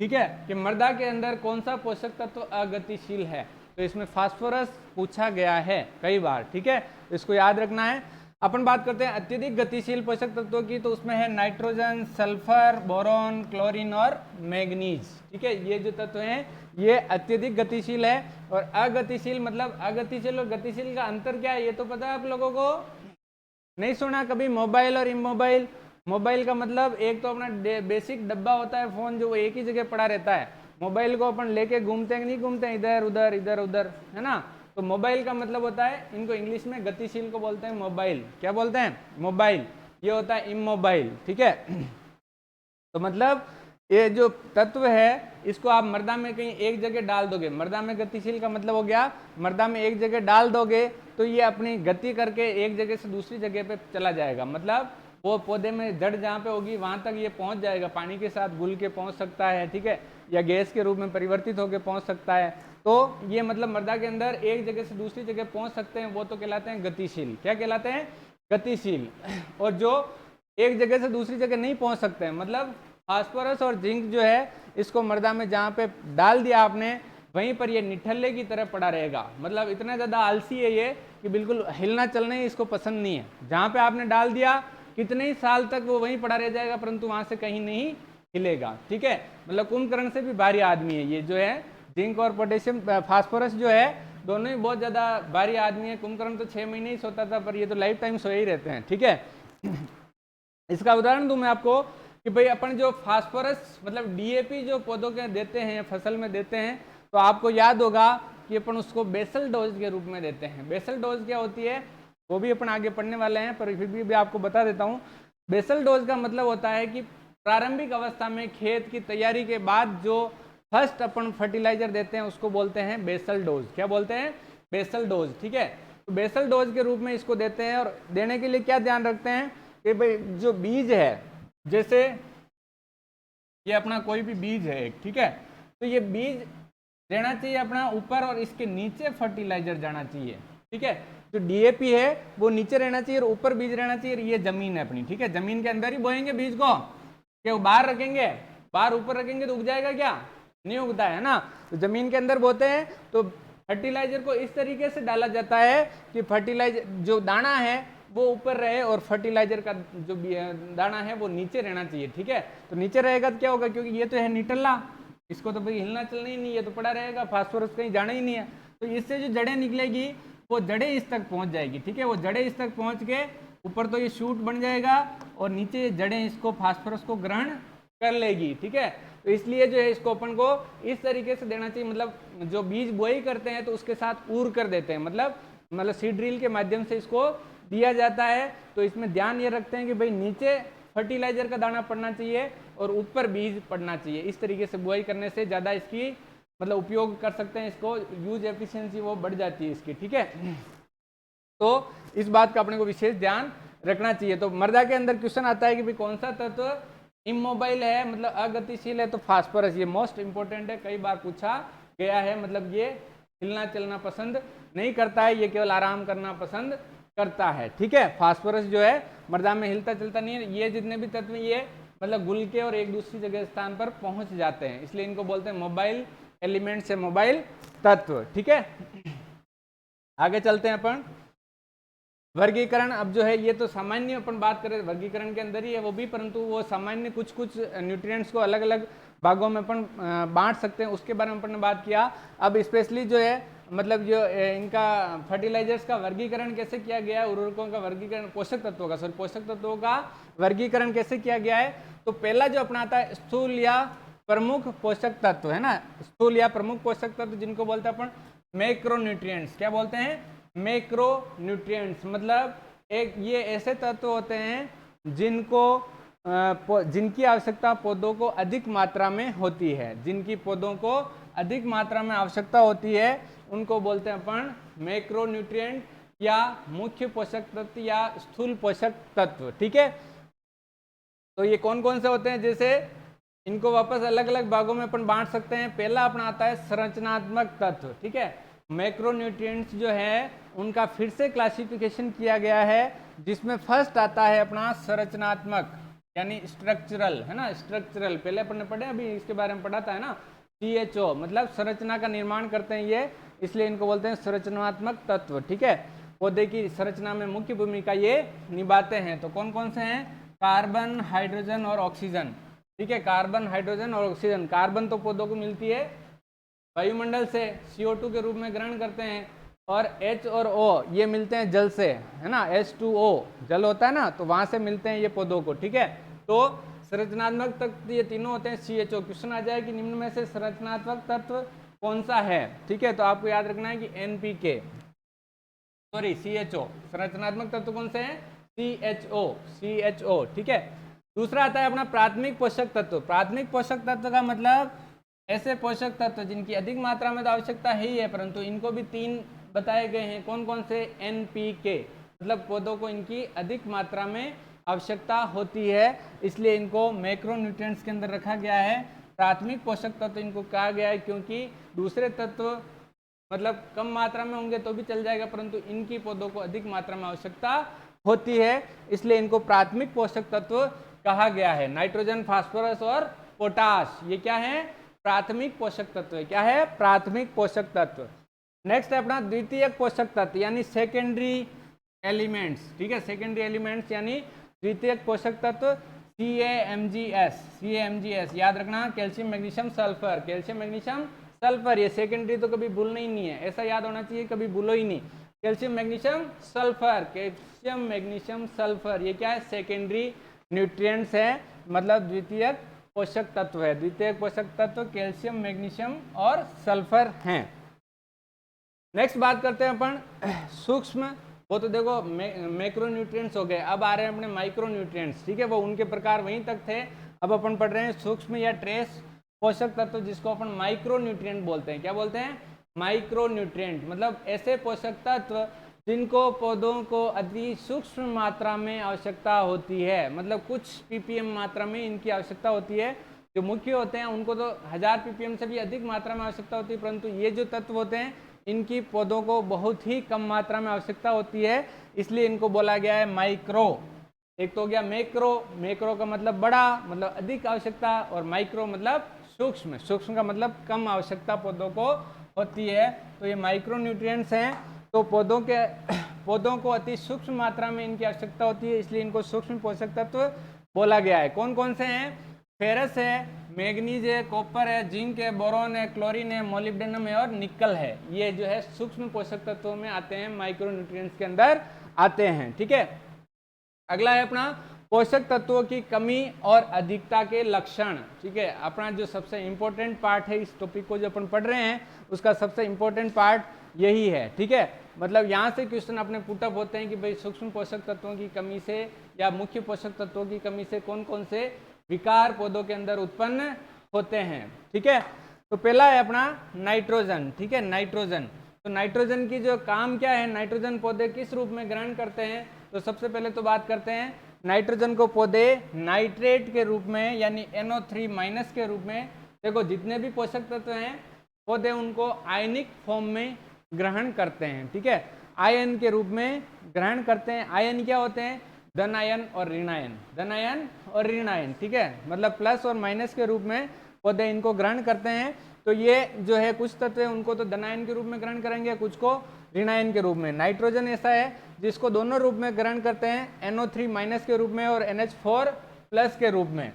ठीक है, कि मृदा के अंदर कौन सा पोषक तत्व अगतिशील है, तो इसमें फास्फोरस पूछा गया है कई बार। ठीक है, इसको याद रखना है। अपन बात करते हैं अत्यधिक गतिशील पोषक तत्वों की, तो उसमें है नाइट्रोजन, सल्फर, बोरोन, क्लोरीन और मैग्नीज। ठीक है, ये जो तत्व हैं ये अत्यधिक गतिशील है। और अगतिशील मतलब अगतिशील और गतिशील का अंतर क्या है, ये तो पता है आप लोगों को, नहीं सुना कभी मोबाइल और इमोबाइल। मोबाइल का मतलब एक तो अपना बेसिक डब्बा होता है फोन, जो एक ही जगह पड़ा रहता है। मोबाइल को अपन लेके घूमते हैं, नहीं घूमते हैं, इधर उधर इधर उधर, है ना। तो मोबाइल का मतलब होता है, इनको इंग्लिश में गतिशील को बोलते हैं मोबाइल। क्या बोलते हैं, मोबाइल। ये होता है इमोबाइल। ठीक है, तो मतलब ये जो तत्व है इसको आप मृदा में कहीं एक जगह डाल दोगे, मृदा में गतिशील का मतलब हो गया मृदा में एक जगह डाल दोगे तो ये अपनी गति करके एक जगह से दूसरी जगह पे चला जाएगा, मतलब वो पौधे में जड़ जहाँ पे होगी वहां तक ये पहुंच जाएगा, पानी के साथ घुल के पहुंच सकता है। ठीक है, या गैस के रूप में परिवर्तित होकर पहुंच सकता है। तो ये मतलब मृदा के अंदर एक जगह से दूसरी जगह पहुंच सकते हैं, वो तो कहलाते हैं गतिशील। क्या कहलाते हैं, गतिशील। और जो एक जगह से दूसरी जगह नहीं पहुंच सकते हैं, मतलब फास्फोरस और जिंक जो है इसको मृदा में जहाँ पे डाल दिया आपने वहीं पर ये निठल्ले की तरह पड़ा रहेगा, मतलब इतना ज़्यादा आलसी है ये कि बिल्कुल हिलना चलना ही इसको पसंद नहीं है। जहाँ पे आपने डाल दिया कितने ही साल तक वो वहीं पड़ा रह जाएगा, परंतु वहाँ से कहीं नहीं हिलेगा। ठीक है, मतलब कुंभकर्ण से भी भारी आदमी है ये जो है, जिंक और पोटेशियम फास्फोरस जो है दोनों ही बहुत ज़्यादा भारी आदमी है। कुंभकर्ण तो 6 महीने ही सोता था, पर ये तो लाइफ टाइम सोए ही रहते हैं। ठीक है, इसका उदाहरण दूं मैं आपको कि भाई अपन जो फास्फोरस मतलब डीएपी जो पौधों के देते हैं, फसल में देते हैं, तो आपको याद होगा कि अपन उसको बेसल डोज के रूप में देते हैं। बेसल डोज क्या होती है वो भी अपन आगे पढ़ने वाले हैं, पर फिर भी आपको बता देता हूँ। बेसल डोज का मतलब होता है कि प्रारंभिक अवस्था में खेत की तैयारी के बाद जो फर्स्ट अपन फर्टिलाइजर देते हैं उसको बोलते हैं बेसल डोज। क्या बोलते हैं, बेसल डोज। ठीक है, तो बेसल डोज के रूप में इसको देते हैं। और देने के लिए क्या ध्यान रखते हैं कि भाई जो बीज है, जैसे ये अपना कोई भी बीज है एक, ठीक है, तो तो ये बीज रहना चाहिए अपना ऊपर और इसके नीचे फर्टिलाइजर जाना चाहिए, ठीक है। जो डीएपी है वो नीचे रहना चाहिए और ऊपर बीज रहना चाहिए, ये जमीन है अपनी, ठीक है। जमीन के अंदर ही बोएंगे बीज को, क्या बाहर रखेंगे? बाहर ऊपर रखेंगे तो उग जाएगा क्या? नहीं उगता है ना। तो जमीन के अंदर बोते हैं तो फर्टिलाइजर को इस तरीके से डाला जाता है कि फर्टिलाइजर जो दाना है वो ऊपर रहे और फर्टिलाइजर का जो दाना है वो नीचे रहना चाहिए, ठीक है। तो नीचे रहेगा तो क्या होगा, क्योंकि ये तो है निटल्ला, इसको तो भाई हिलना चलना ही नहीं है, तो पड़ा रहेगा, फास्फोरस कहीं जाना ही नहीं है। तो इससे जो जड़ें निकलेगी वो जड़ें इस तक पहुंच जाएगी, ठीक है। वो जड़ें इस तक पहुंच के ऊपर तो ये शूट बन जाएगा और नीचे जड़ें इसको फास्फोरस को ग्रहण कर लेगी, ठीक है। तो इसलिए जो है इसको अपन को इस तरीके से देना चाहिए, मतलब जो बीज बोई करते हैं तो उसके साथ ऊर कर देते हैं, मतलब सीड ड्रिल के माध्यम से इसको दिया जाता है। तो इसमें ध्यान ये रखते हैं कि भाई नीचे फर्टिलाइजर का दाना पड़ना चाहिए और ऊपर बीज पड़ना चाहिए। इस तरीके से बुआई करने से ज़्यादा इसकी मतलब उपयोग कर सकते हैं, इसको यूज एफिशिएंसी वो बढ़ जाती है इसकी, ठीक है। तो इस बात का अपने को विशेष ध्यान रखना चाहिए। तो मृदा के अंदर क्वेश्चन आता है कि भाई कौन सा तत्व इमोबाइल है, मतलब अगतिशील है, तो फास्फोरस। ये मोस्ट इंपॉर्टेंट है, कई बार पूछा गया है। मतलब ये हिलना चलना पसंद नहीं करता है, ये केवल आराम करना पसंद करता है, ठीक है। फास्फोरस जो है मृदा में हिलता चलता नहीं है। ये जितने भी तत्व ये मतलब घुल के और एक दूसरी जगह स्थान पर पहुंच जाते हैं, इसलिए इनको बोलते हैं मोबाइल एलिमेंट्स या मोबाइल तत्व, ठीक है। आगे चलते हैं अपन वर्गीकरण। अब जो है ये तो सामान्य अपन बात करें वर्गीकरण के अंदर ही है वो भी, परंतु वो सामान्य कुछ न्यूट्रिएंट्स को अलग अलग भागों में अपन बांट सकते हैं, उसके बारे में अपन ने बात किया। अब स्पेशली जो है मतलब जो इनका फर्टिलाइजर्स का वर्गीकरण कैसे किया गया है, उर्वरकों का वर्गीकरण, पोषक तत्वों का वर्गीकरण कैसे किया गया है। तो पहला जो अपनाता है स्थूल या प्रमुख पोषक तत्व, है ना। स्थूल या प्रमुख पोषक तत्व जिनको बोलते हैं अपन मैक्रोन्यूट्रिएंट्स। क्या बोलते हैं? मैक्रोन्यूट्रिएंट्स। मतलब एक ये ऐसे तत्व होते हैं जिनकी आवश्यकता पौधों को अधिक मात्रा में होती है, जिनकी पौधों को अधिक मात्रा में आवश्यकता होती है, उनको बोलते हैं अपन मैक्रोन्यूट्रिएंट या मुख्य पोषक तत्व या स्थूल पोषक तत्व, ठीक है। तो ये कौन कौन से होते हैं, जैसे इनको वापस अलग अलग भागों में अपन बांट सकते हैं। पहला अपना आता है संरचनात्मक तत्व, ठीक है। मैक्रोन्यूट्रिएंट्स जो है उनका फिर से क्लासिफिकेशन किया गया है, जिसमें फर्स्ट आता है अपना संरचनात्मक यानी स्ट्रक्चरल, है ना। स्ट्रक्चरल पहले अपन ने पढ़े, अभी इसके बारे में पढ़ा था, है ना। CHO मतलब संरचना का निर्माण करते हैं ये, इसलिए इनको बोलते हैं संरचनात्मक तत्व, ठीक है। पौधे की संरचना में मुख्य भूमिका ये निभाते हैं। तो कौन कौन से हैं? कार्बन, हाइड्रोजन और ऑक्सीजन, ठीक है। कार्बन, हाइड्रोजन और ऑक्सीजन। कार्बन तो पौधों को मिलती है वायुमंडल से, CO2 के रूप में ग्रहण करते हैं, और H और O ये मिलते हैं जल से, है ना। H2O जल होता है ना, तो वहां से मिलते हैं ये पौधों को, ठीक है। तो संरचनात्मक तत्व ये तीनों होते हैं CHO। क्वेश्चन आ जाए कि निम्न में से संरचनात्मक तत्व कौन सा है, ठीक है। तो आपको याद रखना है कि NPK, सॉरी CHO। संरचनात्मक तत्व कौन से हैं? CHO, ठीक है। दूसरा आता है अपना प्राथमिक पोषक तत्व। प्राथमिक पोषक तत्व का मतलब ऐसे पोषक तत्व जिनकी अधिक मात्रा में तो आवश्यकता है ही है, परंतु इनको भी 3 बताए गए हैं। कौन कौन से? NPK, मतलब पौधों को इनकी अधिक मात्रा में आवश्यकता होती है, इसलिए इनको मैक्रोन्यूट्रिएंट्स के अंदर रखा गया है। प्राथमिक पोषक तत्व इनको कहा गया है क्योंकि दूसरे तत्व मतलब कम मात्रा में होंगे तो भी चल जाएगा, परंतु इनकी पौधों को अधिक मात्रा में आवश्यकता होती है, इसलिए इनको प्राथमिक पोषक तत्व कहा गया है। नाइट्रोजन, फास्फोरस और पोटाश ये क्या है? प्राथमिक पोषक तत्व है। क्या है? प्राथमिक पोषक तत्व। नेक्स्ट है अपना द्वितीयक पोषक तत्व यानी सेकेंडरी एलिमेंट्स, ठीक है। सेकेंडरी एलिमेंट्स यानी द्वितीयक पोषक तत्व CaMgS याद रखना। Calcium, magnesium, sulphur. Calcium, magnesium, sulphur ये सेकेंडरी तो कभी भूलना ही नहीं है, ऐसा याद होना चाहिए, कभी भूलो ही नहीं। Calcium, magnesium, sulphur. Calcium, magnesium, sulphur ये क्या है? सेकेंडरी न्यूट्रिएंट्स है, मतलब द्वितीयक पोषक तत्व है। द्वितीयक पोषक तत्व कैल्शियम, मैग्नीशियम और सल्फर हैं। नेक्स्ट बात करते हैं अपन सूक्ष्म, वो तो देखो मैक्रोन्यूट्रिएंट्स हो गए। अब आ रहे हैं अपने माइक्रोन्यूट्रिएंट्स, ठीक है। वो उनके प्रकार वहीं तक थे, अब अपन पढ़ रहे हैं सूक्ष्म या ट्रेस पोषक तत्व, जिसको अपन माइक्रोन्यूट्रिएंट बोलते हैं। क्या बोलते हैं? माइक्रोन्यूट्रिएंट। मतलब ऐसे पोषक तत्व जिनको पौधों को अति सूक्ष्म मात्रा में आवश्यकता होती है, मतलब कुछ ppm मात्रा में इनकी आवश्यकता होती है, जो मुख्य होते हैं उनको तो 1000 ppm से भी अधिक मात्रा में आवश्यकता होती है, परंतु ये जो तत्व होते हैं इनकी पौधों को बहुत ही कम मात्रा में आवश्यकता होती है, इसलिए इनको बोला गया है माइक्रो। एक तो हो गया मैक्रो, मैक्रो का मतलब बड़ा, मतलब अधिक आवश्यकता, और माइक्रो मतलब सूक्ष्म, सूक्ष्म का मतलब कम आवश्यकता पौधों को होती है। तो ये माइक्रो न्यूट्रिएंट्स हैं, तो पौधों को अति सूक्ष्म मात्रा में इनकी आवश्यकता होती है, इसलिए इनको सूक्ष्म पोषक तत्व बोला गया है। कौन कौन से हैं? फेरस है, मैग्नीज है, कॉपर है, जिंक है, बोरॉन है, क्लोरीन है, मोलिब्डेनम है और निकल है। ये जो है सूक्ष्म पोषक तत्वों में आते हैं, माइक्रो न्यूट्रिएंट्स के अंदर आते हैं। ठीक है, अगला है अपना पोषक तत्वों की कमी और अधिकता के लक्षण। ठीक है, अपना जो सबसे इंपॉर्टेंट पार्ट है इस टॉपिक को जो अपन पढ़ रहे हैं उसका सबसे इंपॉर्टेंट पार्ट यही है। ठीक है, मतलब यहाँ से क्वेश्चन अपने पुटअप होते हैं कि भाई सूक्ष्म पोषक तत्वों की कमी से या मुख्य पोषक तत्वों की कमी से कौन कौन से विकार पौधों के अंदर उत्पन्न होते हैं। ठीक है, तो पहला है अपना नाइट्रोजन। ठीक है, नाइट्रोजन, तो नाइट्रोजन की जो काम क्या है, नाइट्रोजन पौधे किस रूप में ग्रहण करते हैं, तो सबसे पहले तो बात करते हैं नाइट्रोजन को पौधे नाइट्रेट के रूप में यानी NO3- के रूप में, देखो जितने भी पोषक तत्व हैं पौधे उनको आयनिक फॉर्म में ग्रहण करते हैं। ठीक है, आयन के रूप में ग्रहण करते हैं। आयन क्या होते हैं? धन आयन और ऋण आयन, धन आयन और ऋण आयन। ठीक है, मतलब प्लस और माइनस के रूप में पौधे इनको ग्रहण करते हैं। तो ये जो है कुछ तत्व है उनको तो धन आयन के रूप में ग्रहण करेंगे, कुछ को ऋण आयन के रूप में। नाइट्रोजन ऐसा है जिसको दोनों रूप में ग्रहण करते हैं, NO3- के रूप में और NH4+ के रूप में।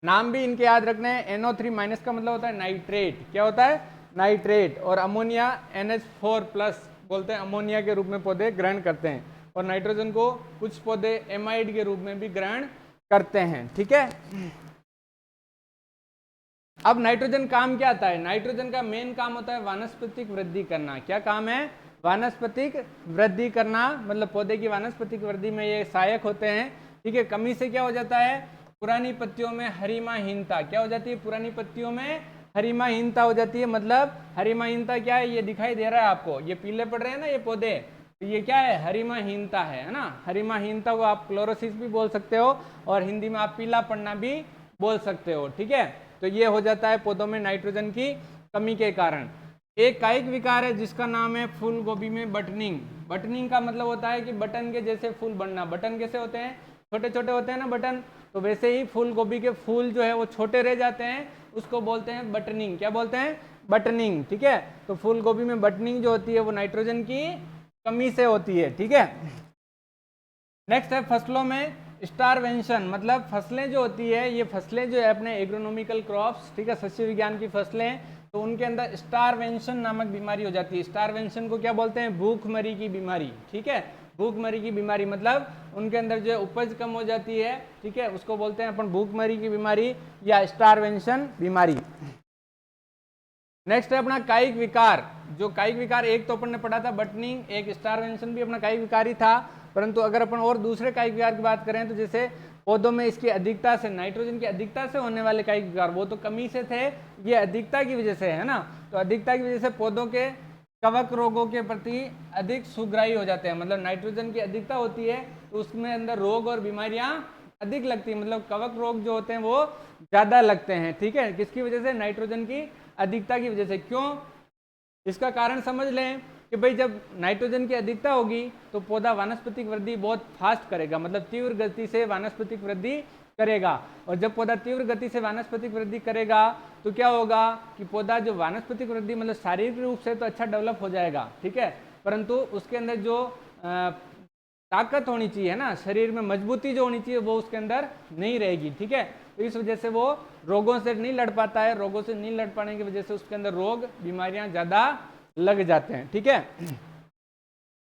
नाम भी इनके याद रखने हैं, NO3- का मतलब होता है नाइट्रेट। क्या होता है? नाइट्रेट। और अमोनिया NH4+ बोलते हैं, अमोनिया के रूप में पौधे ग्रहण करते हैं। और नाइट्रोजन को कुछ पौधे एमाइड के रूप में भी ग्रहण करते हैं। ठीक है, अब नाइट्रोजन काम क्या आता है? नाइट्रोजन का मेन काम होता है वानस्पतिक वृद्धि करना। क्या काम है? वानस्पतिक वृद्धि करना, मतलब पौधे की वानस्पतिक वृद्धि में ये सहायक होते हैं। ठीक है, कमी से क्या हो जाता है? पुरानी पत्तियों में हरिमाहीनता। क्या हो जाती है? पुरानी पत्तियों में हरिमाहीनता हो जाती है। मतलब हरिमाहीनता क्या है? ये दिखाई दे रहा है आपको, ये पीले पड़ रहे हैं ना ये पौधे, तो ये क्या है? हरिमाहीनता है ना। हरिमाहीनता को आप क्लोरोसिस भी बोल सकते हो और हिंदी में आप पीला पड़ना भी बोल सकते हो। ठीक है, तो ये हो जाता है पौधों में नाइट्रोजन की कमी के कारण। एक कायिक विकार है जिसका नाम है फूल गोभी में बटनिंग। बटनिंग का मतलब होता है कि बटन के जैसे फूल बनना। बटन कैसे होते हैं? छोटे छोटे होते हैं ना बटन, तो वैसे ही फूल गोभी के फूल जो है वो छोटे रह जाते हैं, उसको बोलते हैं बटनिंग। क्या बोलते हैं? बटनिंग। ठीक है, तो फूल गोभी में बटनिंग जो होती है वो नाइट्रोजन की कमी से होती है। ठीक है, नेक्स्ट है फसलों में स्टारवेंशन, मतलब फसलें जो होती है, ये फसलें जो है अपने एग्रोनॉमिकल क्रॉप्स, ठीक है, सस्य विज्ञान की फसलें, तो उनके अंदर स्टारवेंशन नामक बीमारी हो जाती है। स्टारवेंशन को क्या बोलते हैं? भूखमरी की बीमारी। ठीक है, भूखमरी की बीमारी मतलब उनके अंदर जो उपज कम हो जाती है। ठीक है, उसको बोलते हैं अपन भूखमरी की बीमारी या स्टारवेंशन बीमारी। नेक्स्ट है अपना कायिक विकार। जो कायिक विकार, एक तो अपन ने पढ़ा था बटनिंग, एक स्टारवेंशन भी अपना कायिक विकार ही था, परंतु अगर अपन और दूसरे कायिक विकार की बात करें तो जैसे पौधों में इसकी अधिकता से, नाइट्रोजन की अधिकता से होने वाले कायिक विकार, वो तो कमी से थे, ये अधिकता की वजह से है ना। तो अधिकता की वजह से पौधों के कवक रोगों के प्रति अधिक सुग्राही हो जाते हैं। मतलब नाइट्रोजन की अधिकता होती है तो उसमें अंदर रोग और बीमारियां अधिक लगती है, मतलब कवक रोग जो होते हैं वो ज्यादा लगते हैं। ठीक है, किसकी वजह से? नाइट्रोजन की अधिकता की वजह से। क्यों? इसका कारण समझ लें कि भाई जब नाइट्रोजन की अधिकता होगी तो पौधा वानस्पतिक वृद्धि बहुत फास्ट करेगा, मतलब तीव्र गति से वानस्पतिक वृद्धि करेगा। और जब पौधा तीव्र गति से वानस्पतिक वृद्धि करेगा तो क्या होगा कि पौधा जो वानस्पतिक वृद्धि मतलब शारीरिक रूप से तो अच्छा डेवलप हो जाएगा, ठीक है, परंतु उसके अंदर जो ताकत होनी चाहिए ना, शरीर में मजबूती जो होनी चाहिए वो उसके अंदर नहीं रहेगी। ठीक है, तो इस वजह से वो रोगों से नहीं लड़ पाता है। रोगों से नहीं लड़ पाने की वजह से उसके अंदर रोग बीमारियां ज्यादा लग जाते हैं। ठीक है,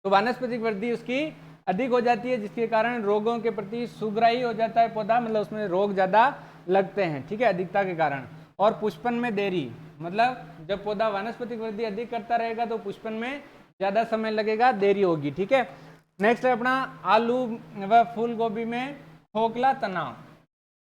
तो वानस्पतिक वृद्धि उसकी अधिक हो जाती है, जिसके कारण रोगों के प्रति सुग्राही हो जाता है पौधा, मतलब उसमें रोग ज्यादा लगते हैं। ठीक है, अधिकता के कारण। और पुष्पन में देरी, मतलब जब पौधा वानस्पतिक वृद्धि अधिक करता रहेगा तो पुष्पन में ज्यादा समय लगेगा, देरी होगी। ठीक है, नेक्स्ट है अपना आलू व फूल गोभी में खोखला तना,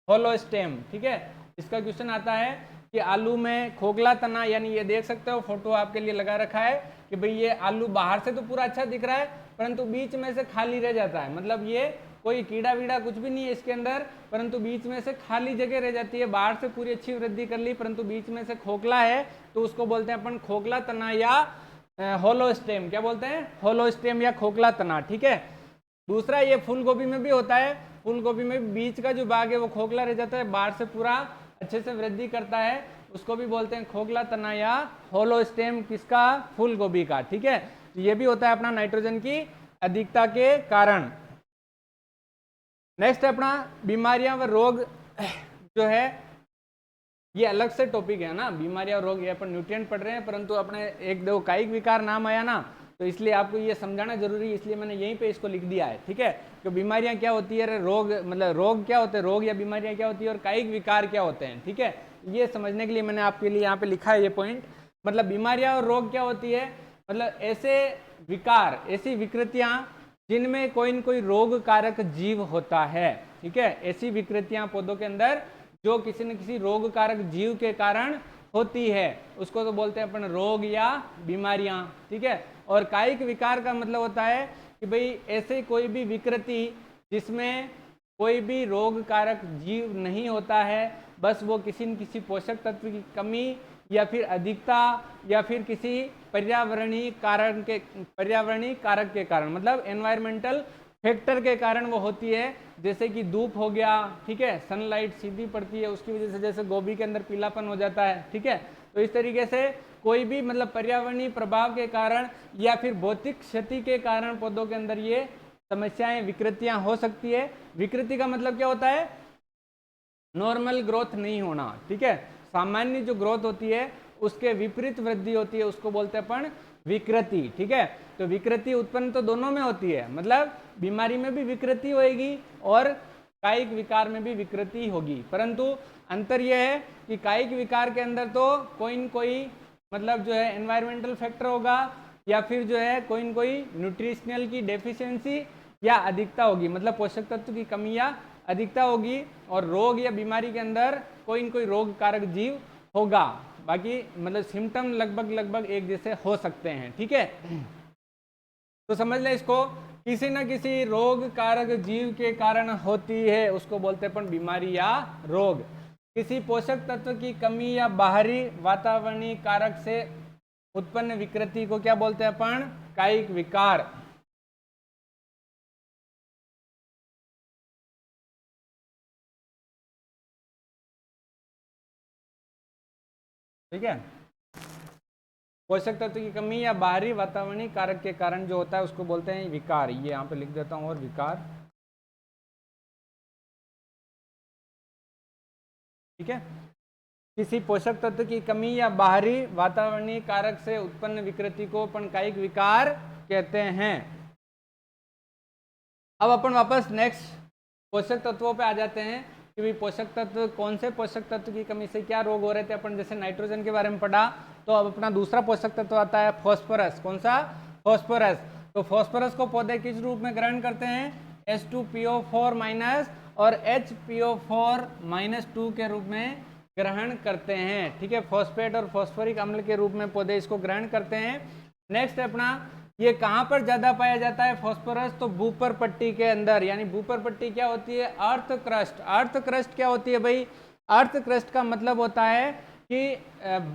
होलो स्टेम। ठीक है, इसका क्वेश्चन आता है कि आलू में खोखला तना, यानी ये देख सकते हो फोटो आपके लिए लगा रखा है कि भाई ये आलू बाहर से तो पूरा अच्छा दिख रहा है परंतु बीच में से खाली रह जाता है, मतलब ये कोई कीड़ा वीड़ा कुछ भी नहीं है इसके अंदर, परंतु बीच में से खाली जगह रह जाती है। बाहर से पूरी अच्छी वृद्धि कर ली, परंतु बीच में से खोखला है, तो उसको बोलते हैं अपन खोखला तना या होलोस्टेम। क्या बोलते हैं? होलोस्टेम या खोखला तना। ठीक है। दूसरा ये फूल गोभी में भी होता है। फूल गोभी में बीच का जो भाग है वो खोखला रह जाता है, बाहर से पूरा अच्छे से वृद्धि करता है, उसको भी बोलते हैं खोखला तना या होलो स्टेम। किसका? फूल गोभी का। ठीक है। तो ये भी होता है अपना नाइट्रोजन की अधिकता के कारण। नेक्स्ट है अपना बीमारियां व रोग जो है, ये अलग से टॉपिक है ना, बीमारियां और रोग। ये अपन न्यूट्रिएंट पढ़ रहे हैं, परंतु अपने एक दो कायिक विकार नाम आया ना, तो इसलिए आपको ये समझाना जरूरी है, इसलिए मैंने यहीं पे इसको लिख दिया है। ठीक है। तो बीमारियां क्या होती है, रोग मतलब रोग क्या होते हैं, रोग या बीमारियां क्या होती है, और कायिक विकार क्या होते हैं। ठीक है। ये समझने के लिए मैंने आपके लिए यहाँ पे लिखा है ये पॉइंट। मतलब बीमारियां और रोग क्या होती है, मतलब ऐसे विकार, ऐसी विकृतियां जिनमें कोई न कोई रोग कारक जीव होता है। ठीक है। ऐसी विकृतियां पौधों के अंदर जो किसी न किसी रोग कारक जीव के कारण होती है, उसको तो बोलते हैं अपन रोग या बीमारियां। ठीक है। और कायिक विकार का मतलब होता है कि भाई ऐसे कोई भी विकृति जिसमें कोई भी रोग कारक जीव नहीं होता है, बस वो किसी न किसी पोषक तत्व की कमी या फिर अधिकता या फिर किसी पर्यावरणीय कारक के कारण, मतलब एनवायरमेंटल फैक्टर के कारण वो होती है। जैसे कि धूप हो गया, ठीक है, सनलाइट सीधी पड़ती है, उसकी वजह से जैसे गोभी के अंदर पीलापन हो जाता है। ठीक है। तो इस तरीके से कोई भी मतलब पर्यावरणीय प्रभाव के कारण या फिर भौतिक क्षति के कारण पौधों के अंदर ये समस्याएं, विकृतियां हो सकती है। विकृति का मतलब क्या होता है? नॉर्मल ग्रोथ नहीं होना। ठीक है। सामान्य जो ग्रोथ होती है उसके विपरीत वृद्धि होती है, उसको बोलते हैं अपन विकृति। ठीक है। तो विकृति उत्पन्न तो दोनों में होती है, मतलब बीमारी में भी विकृति होगी और कायिक विकार में भी विकृति होगी, परंतु अंतर यह है कि कायिक विकार के अंदर तो कोई न कोई मतलब जो है एनवायरमेंटल फैक्टर होगा या फिर जो है कोई न कोई न्यूट्रिशनल की डेफिशिएंसी या अधिकता होगी, मतलब पोषक तत्व की कमी या अधिकता होगी। और रोग या बीमारी के अंदर कोई न कोई रोग कारक जीव होगा। बाकी मतलब सिम्टम लगभग एक जैसे हो सकते हैं। ठीक है। तो समझ लें इसको, किसी न किसी रोग कारक जीव के कारण होती है, उसको बोलते हैं अपन बीमारी या रोग। किसी पोषक तत्व की कमी या बाहरी वातावरणीय कारक से उत्पन्न विकृति को क्या बोलते हैं अपन? कायिक विकार। ठीक है। पोषक तत्व की कमी या बाहरी वातावरणीय कारक के कारण जो होता है उसको बोलते हैं विकार। ये यहाँ पे लिख देता हूँ, और विकार। ठीक है। किसी पोषक तत्व की कमी या बाहरी वातावरणीय कारक से उत्पन्न विकृति को अपन कायिक विकार कहते हैं। अब अपन वापस नेक्स्ट पोषक तत्वों पे आ जाते हैं कि भाई पोषक तत्व, कौन से पोषक तत्व की कमी से क्या रोग हो रहे थे। अपन जैसे नाइट्रोजन के बारे में पढ़ा, तो अब अपना दूसरा पोषक तत्व आता है फॉस्फोरस। कौन सा? फॉस्फोरस। तो फॉस्फोरस को पौधे किस रूप में ग्रहण करते हैं? H2PO4- और HPO4-2 के रूप में ग्रहण करते हैं। ठीक है। फॉस्फेट और फॉस्फोरिक अम्ल के रूप में पौधे इसको ग्रहण करते हैं। नेक्स्ट अपना, ये कहाँ पर ज्यादा पाया जाता है फॉस्फोरस? तो भूपर पट्टी के अंदर। यानी भूपर पट्टी क्या होती है? Earth crust. अर्थ क्रस्ट क्या होती है भाई? अर्थ क्रस्ट का मतलब होता है कि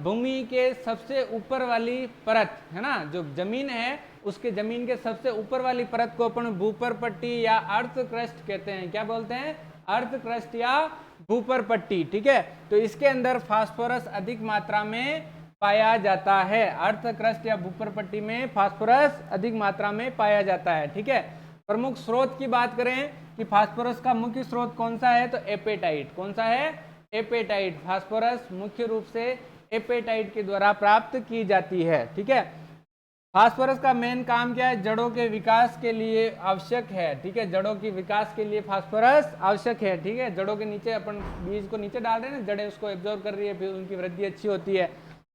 भूमि के सबसे ऊपर वाली परत है ना, जो जमीन है उसके जमीन के सबसे ऊपर वाली परत को अपन भूपर पट्टी या अर्थ क्रस्ट कहते हैं। क्या बोलते हैं? अर्थ क्रस्ट या भूपर पट्टी। ठीक है। तो इसके अंदर फास्फोरस अधिक मात्रा में पाया जाता है। अर्थ क्रस्ट या भूपर पट्टी में फास्फोरस अधिक मात्रा में पाया जाता है। ठीक है। प्रमुख स्रोत की बात करें कि फास्फोरस का मुख्य स्रोत कौन सा है? तो एपेटाइट। कौन सा है? एपेटाइट। फास्फोरस मुख्य रूप से एपेटाइट के द्वारा प्राप्त की जाती है। ठीक है। फास्फोरस का मेन काम क्या है? जड़ों के विकास के लिए आवश्यक है। ठीक है। जड़ों की विकास के लिए फास्फोरस आवश्यक है। ठीक है। जड़ों के नीचे अपन बीज को नीचे डाल रहे हैं ना, जड़ें उसको एब्जॉर्ब कर रही है, फिर उनकी वृद्धि अच्छी होती है,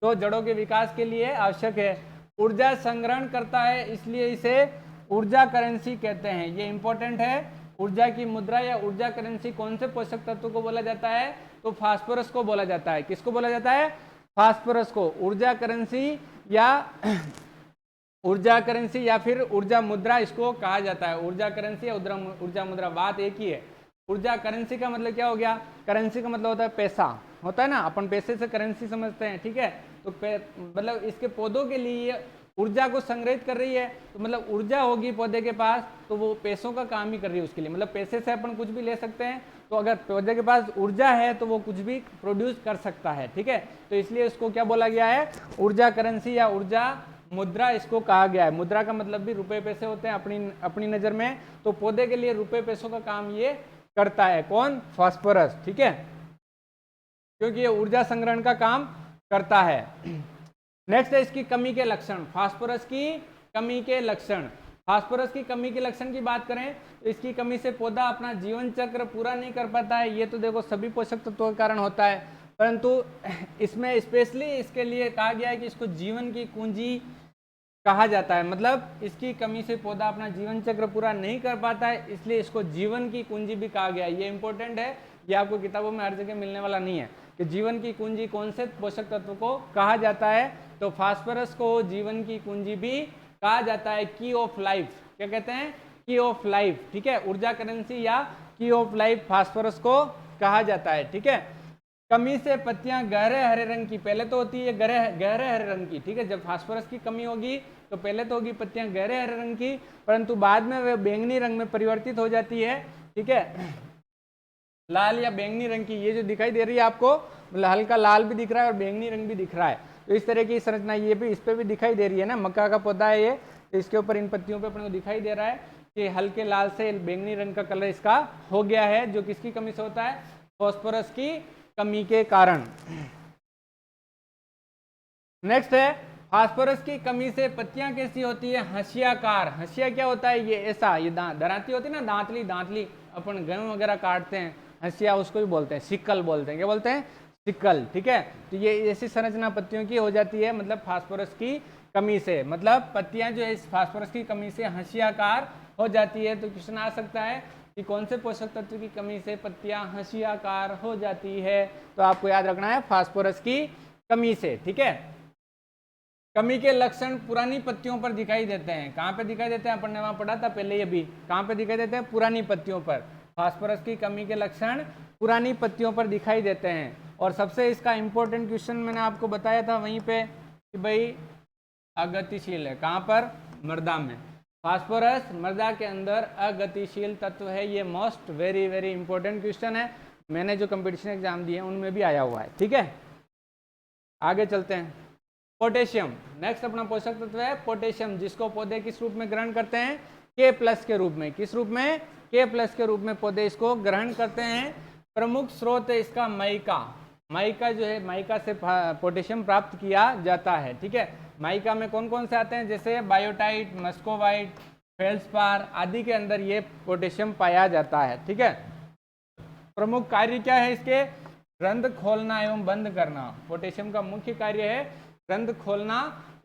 तो जड़ों के विकास के लिए आवश्यक है। ऊर्जा संग्रहण करता है, इसलिए इसे ऊर्जा करेंसी कहते हैं। ये इंपॉर्टेंट है। ऊर्जा की मुद्रा या ऊर्जा करेंसी कौन से पोषक तत्व को बोला जाता है? तो फास्फोरस को बोला जाता है। किसको बोला जाता है? फास्फोरस को ऊर्जा करेंसी या ऊर्जा करेंसी या फिर ऊर्जा मुद्रा इसको कहा जाता है। ऊर्जा करेंसी या ऊर्जा मुद्रा बात एक ही है। ऊर्जा करेंसी का मतलब क्या हो गया, करेंसी का मतलब होता है पैसा, होता है ना, अपन पैसे से करेंसी समझते हैं, ठीक है। तो मतलब इसके पौधों के लिए ऊर्जा को संग्रहित कर रही है, तो मतलब ऊर्जा होगी पौधे के पास तो वो पैसों का काम ही कर रही है उसके लिए, मतलब पैसे से अपन कुछ भी ले सकते हैं। तो अगर पौधे के पास ऊर्जा है तो वो कुछ भी प्रोड्यूस कर सकता है, ठीक है। तो इसलिए इसको क्या बोला गया है, ऊर्जा करेंसी या ऊर्जा मुद्रा इसको कहा गया है। मुद्रा का मतलब भी रुपए पैसे होते हैं अपनी नजर में, तो पौधे के लिए रुपए पैसों का काम ये करता है। कौन, फास्फोरस, ठीक है, क्योंकि ये ऊर्जा संग्रहण का काम करता है। नेक्स्ट है इसकी कमी के लक्षण, फास्फोरस की कमी के लक्षण। फास्फोरस की कमी के लक्षण की बात करें तो इसकी कमी से पौधा अपना जीवन चक्र पूरा नहीं कर पाता है। ये तो देखो सभी पोषक तत्वों के कारण होता है, परंतु इसमें स्पेशली इसके लिए कहा गया है कि इसको जीवन की कुंजी कहा जाता है। मतलब इसकी कमी से पौधा अपना जीवन चक्र पूरा नहीं कर पाता है, इसलिए इसको जीवन की कुंजी भी कहा गया है। ये इंपॉर्टेंट है, ये आपको किताबों में हर जगह मिलने वाला नहीं है कि जीवन की कुंजी कौन से पोषक तत्व को कहा जाता है। तो फास्फोरस को जीवन की कुंजी भी कहा जाता है, की ऑफ लाइफ, क्या कहते हैं, की ऑफ लाइफ, ठीक है। ऊर्जा करेंसी या की ऑफ लाइफ फास्फोरस को कहा जाता है, ठीक है। कमी से पत्तियां गहरे हरे रंग की, पहले तो होती है गहरे हरे रंग की, ठीक है। जब फास्फोरस की कमी होगी तो पहले तो होगी पत्तियां गहरे हरे रंग की, परंतु बाद में वे बैंगनी रंग में परिवर्तित हो जाती है, ठीक है, लाल या बैंगनी रंग की। ये जो दिखाई दे रही है आपको, मतलब हल्का लाल भी दिख रहा है और बैंगनी रंग भी दिख रहा है, तो इस तरह की संरचना ये भी इस पे भी दिखाई दे रही है ना। मक्का का पौधा है ये, तो इसके ऊपर इन पत्तियों पे अपने को दिखाई दे रहा है कि हल्के लाल से बैंगनी रंग का कलर इसका हो गया है, जो किसकी कमी से होता है, फास्फोरस की कमी के कारण। नेक्स्ट है फास्फोरस की कमी से पत्तियां कैसी होती है, हंसियाकार। हंसिया क्या होता है, ये ऐसा, ये दराती होती है ना, दांतली अपन गेहूं वगैरह काटते हैं, हंसिया उसको भी बोलते हैं, सिक्कल बोलते हैं, क्या बोलते हैं, सिक्कल, ठीक है। तो ये ऐसी संरचना पत्तियों की हो जाती है, मतलब फास्फोरस की कमी से, मतलब पत्तियां जो है इस फास्फोरस की कमी से हंसियाकार हो जाती है। तो क्वेश्चन आ सकता है कि कौन से पोषक तत्व की कमी से पत्तियां हंसियाकार हो जाती है, तो आपको याद रखना है फास्फोरस की कमी से, ठीक है। कमी के लक्षण पुरानी पत्तियों पर दिखाई देते हैं। कहाँ पे दिखाई देते हैं, अपन ने वहां पढ़ा था पहले, ये भी कहाँ पे दिखाई देते हैं, पुरानी पत्तियों पर। फास्फोरस की कमी के लक्षण पुरानी पत्तियों पर दिखाई देते हैं। और सबसे इसका इंपॉर्टेंट क्वेश्चन मैंने आपको बताया था वहीं पे कि भाई अगतिशील है, कहाँ पर, मृदा में। फास्फोरस मृदा के अंदर अगतिशील तत्व है, ये मोस्ट वेरी इंपॉर्टेंट क्वेश्चन है, मैंने जो कंपटीशन एग्जाम दिए हैं उनमें भी आया हुआ है, ठीक है। आगे चलते हैं, पोटेशियम। नेक्स्ट अपना पोषक तत्व है पोटेशियम, जिसको पौधे किस रूप में ग्रहण करते हैं, K+ के रूप में। किस रूप में, K+ के रूप में पौधे इसको ग्रहण करते हैं। प्रमुख स्रोत है इसका माइका। माइका जो है, माइका से पोटेशियम प्राप्त किया जाता है, ठीक है। माइका में कौन कौन से आते हैं, जैसे बायोटाइट, मस्कोवाइट, फेल्सपार आदि के अंदर ये पोटेशियम पाया जाता है, ठीक है। प्रमुख कार्य क्या है इसके, रंध्र खोलना एवं बंद करना। पोटेशियम का मुख्य कार्य है रंध्र खोलना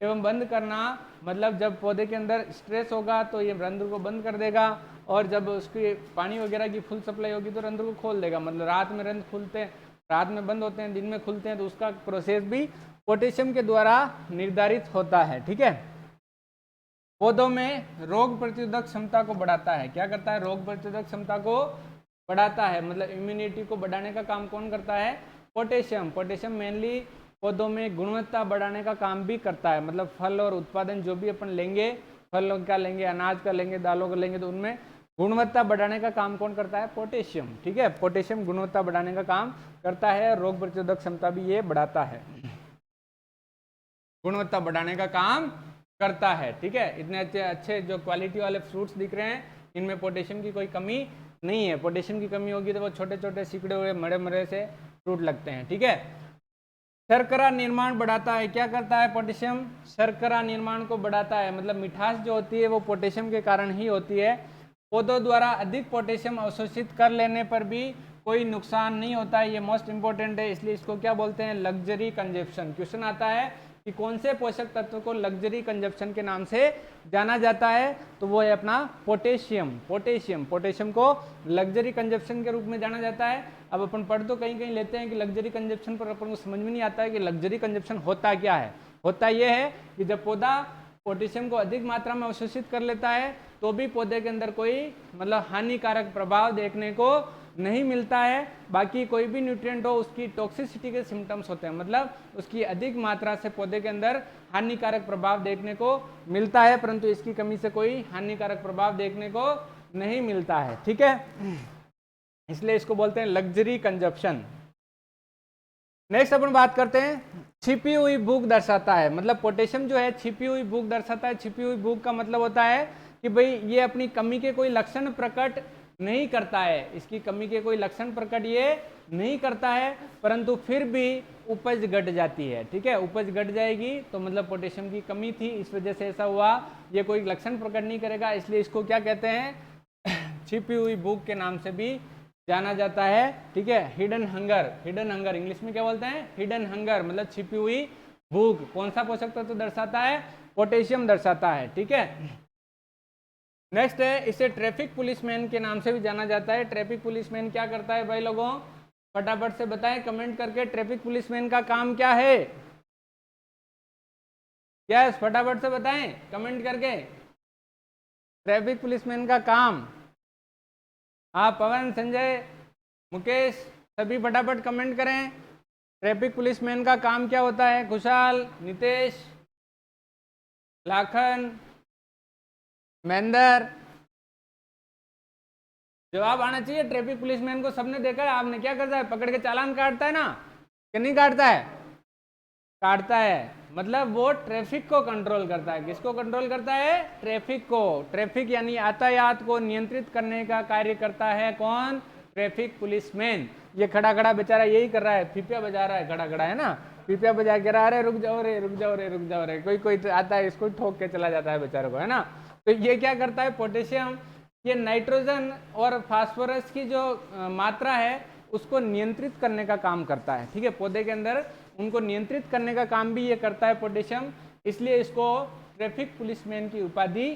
एवं बंद करना, मतलब जब पौधे के अंदर स्ट्रेस होगा तो ये रंध्र को बंद कर देगा, और जब उसकी पानी वगैरह की फुल सप्लाई होगी तो रंध्र को खोल देगा। मतलब रात में रंध्र खुलते हैं, रात में बंद होते हैं, दिन में खुलते हैं, तो उसका प्रोसेस भी पोटेशियम के द्वारा निर्धारित होता है, ठीक है। पौधों में रोग प्रतिरोधक क्षमता को बढ़ाता है। क्या करता है, रोग प्रतिरोधक क्षमता को बढ़ाता है, मतलब इम्यूनिटी को बढ़ाने का काम कौन करता है, पोटेशियम। पोटेशियम मेनली पौधों में गुणवत्ता बढ़ाने का काम भी करता है, मतलब फल और उत्पादन जो भी अपन लेंगे, फलों का लेंगे, अनाज का लेंगे, दालों का लेंगे, तो उनमें गुणवत्ता बढ़ाने का काम कौन करता है, पोटेशियम, ठीक है। पोटेशियम गुणवत्ता बढ़ाने का काम करता है, रोग प्रतिरोधक क्षमता भी ये बढ़ाता है, गुणवत्ता बढ़ाने का काम करता है, ठीक है। इतने अच्छे जो क्वालिटी वाले फ्रूट्स दिख रहे हैं, इनमें पोटेशियम की कोई कमी नहीं है। पोटेशियम की कमी होगी तो वो छोटे छोटे सिकड़े हुए मरे से फ्रूट लगते हैं, ठीक है। शर्करा निर्माण बढ़ाता है। क्या करता है पोटेशियम, शर्करा निर्माण को बढ़ाता है, मतलब मिठास जो होती है वो पोटेशियम के कारण ही होती है। पौधों द्वारा अधिक पोटेशियम अवशोषित कर लेने पर भी कोई नुकसान नहीं होता है, ये मोस्ट इंपॉर्टेंट है, इसलिए इसको क्या बोलते हैं, लग्जरी कंजप्शन। क्वेश्चन आता है कि कौन से पोषक तत्व को लग्जरी कंजप्शन के नाम से जाना जाता है, तो वो है अपना पोटेशियम। पोटेशियम को लग्जरी कंजप्शन के रूप में जाना जाता है। अब अपन पढ़ तो कहीं कहीं लेते हैं कि लग्जरी कंजप्शन, पर अपन को समझ में नहीं आता है कि लग्जरी कंजप्शन होता क्या है। होता यह है कि जब पौधा पोटेशियम को अधिक मात्रा में अवशोषित कर लेता है तो भी पौधे के अंदर कोई मतलब हानिकारक प्रभाव देखने को नहीं मिलता है। बाकी कोई भी न्यूट्रिएंट हो उसकी टॉक्सिसिटी के सिम्टम्स होते हैं, मतलब उसकी अधिक मात्रा से पौधे के अंदर हानिकारक प्रभाव देखने को मिलता है, परंतु इसकी कमी से कोई हानिकारक प्रभाव देखने को नहीं मिलता है। ठीक है, इसलिए इसको बोलते हैं लग्जरी कंजप्शन। नेक्स्ट अपन बात करते हैं छिपी हुई भूख दर्शाता है। मतलब पोटेशियम जो है छिपी हुई भूख दर्शाता है। छिपी हुई भूख का मतलब होता है कि भाई ये अपनी कमी के कोई लक्षण प्रकट नहीं करता है, इसकी कमी के कोई लक्षण प्रकट ये नहीं करता है, परंतु फिर भी उपज घट जाती है। ठीक है, उपज घट जाएगी तो मतलब पोटेशियम की कमी थी, इस वजह से ऐसा हुआ। ये कोई लक्षण प्रकट नहीं करेगा, इसलिए इसको क्या कहते हैं छिपी हुई भूख के नाम से भी जाना जाता है। ठीक है, hidden hunger, hidden hunger English में क्या बोलते हैं, हिडन हंगर, मतलब छिपी हुई भूख। कौन सा पोषक तत्व दर्शाता है, पोटेशियम दर्शाता है। ठीक है, नेक्स्ट है इसे ट्रैफिक पुलिसमैन के नाम से भी जाना जाता है। ट्रैफिक पुलिसमैन क्या करता है भाई लोगों, फटाफट से बताएं कमेंट करके, ट्रैफिक पुलिसमैन का काम क्या है, यस फटाफट से बताएं कमेंट करके ट्रैफिक पुलिसमैन का काम। हाँ पवन, संजय, मुकेश सभी फटाफट कमेंट करें ट्रैफिक पुलिसमैन का काम क्या होता है। खुशहाल, नितेश, लाखन, महेंद्र, जवाब आना चाहिए। ट्रैफिक पुलिसमैन को सबने देखा है, आपने क्या करता है, पकड़ के चालान काटता है ना, कि नहीं काटता है, काटता है। मतलब वो ट्रैफिक को कंट्रोल करता है। किसको कंट्रोल करता है, ट्रैफिक को। ट्रैफिक यानी यातायात को नियंत्रित करने का कार्य करता है कौन, ट्रैफिक पुलिसमैन। ये खड़ा खड़ा बेचारा यही कर रहा है, पीपिया बजा रहा है, खड़ा खड़ा है ना, पीपिया बजा के रहा है, रुक जाओ रे, रुक जाओ रे, रुक जाओ रे। कोई कोई आता है इसको ठोक के चला जाता है बेचारे को, है ना। तो ये क्या करता है पोटेशियम, ये नाइट्रोजन और फास्फोरस की जो मात्रा है उसको नियंत्रित करने का काम करता है। ठीक है, पौधे के अंदर उनको नियंत्रित करने का काम भी ये करता है पोटेशियम, इसलिए इसको ट्रैफिक पुलिसमैन की उपाधि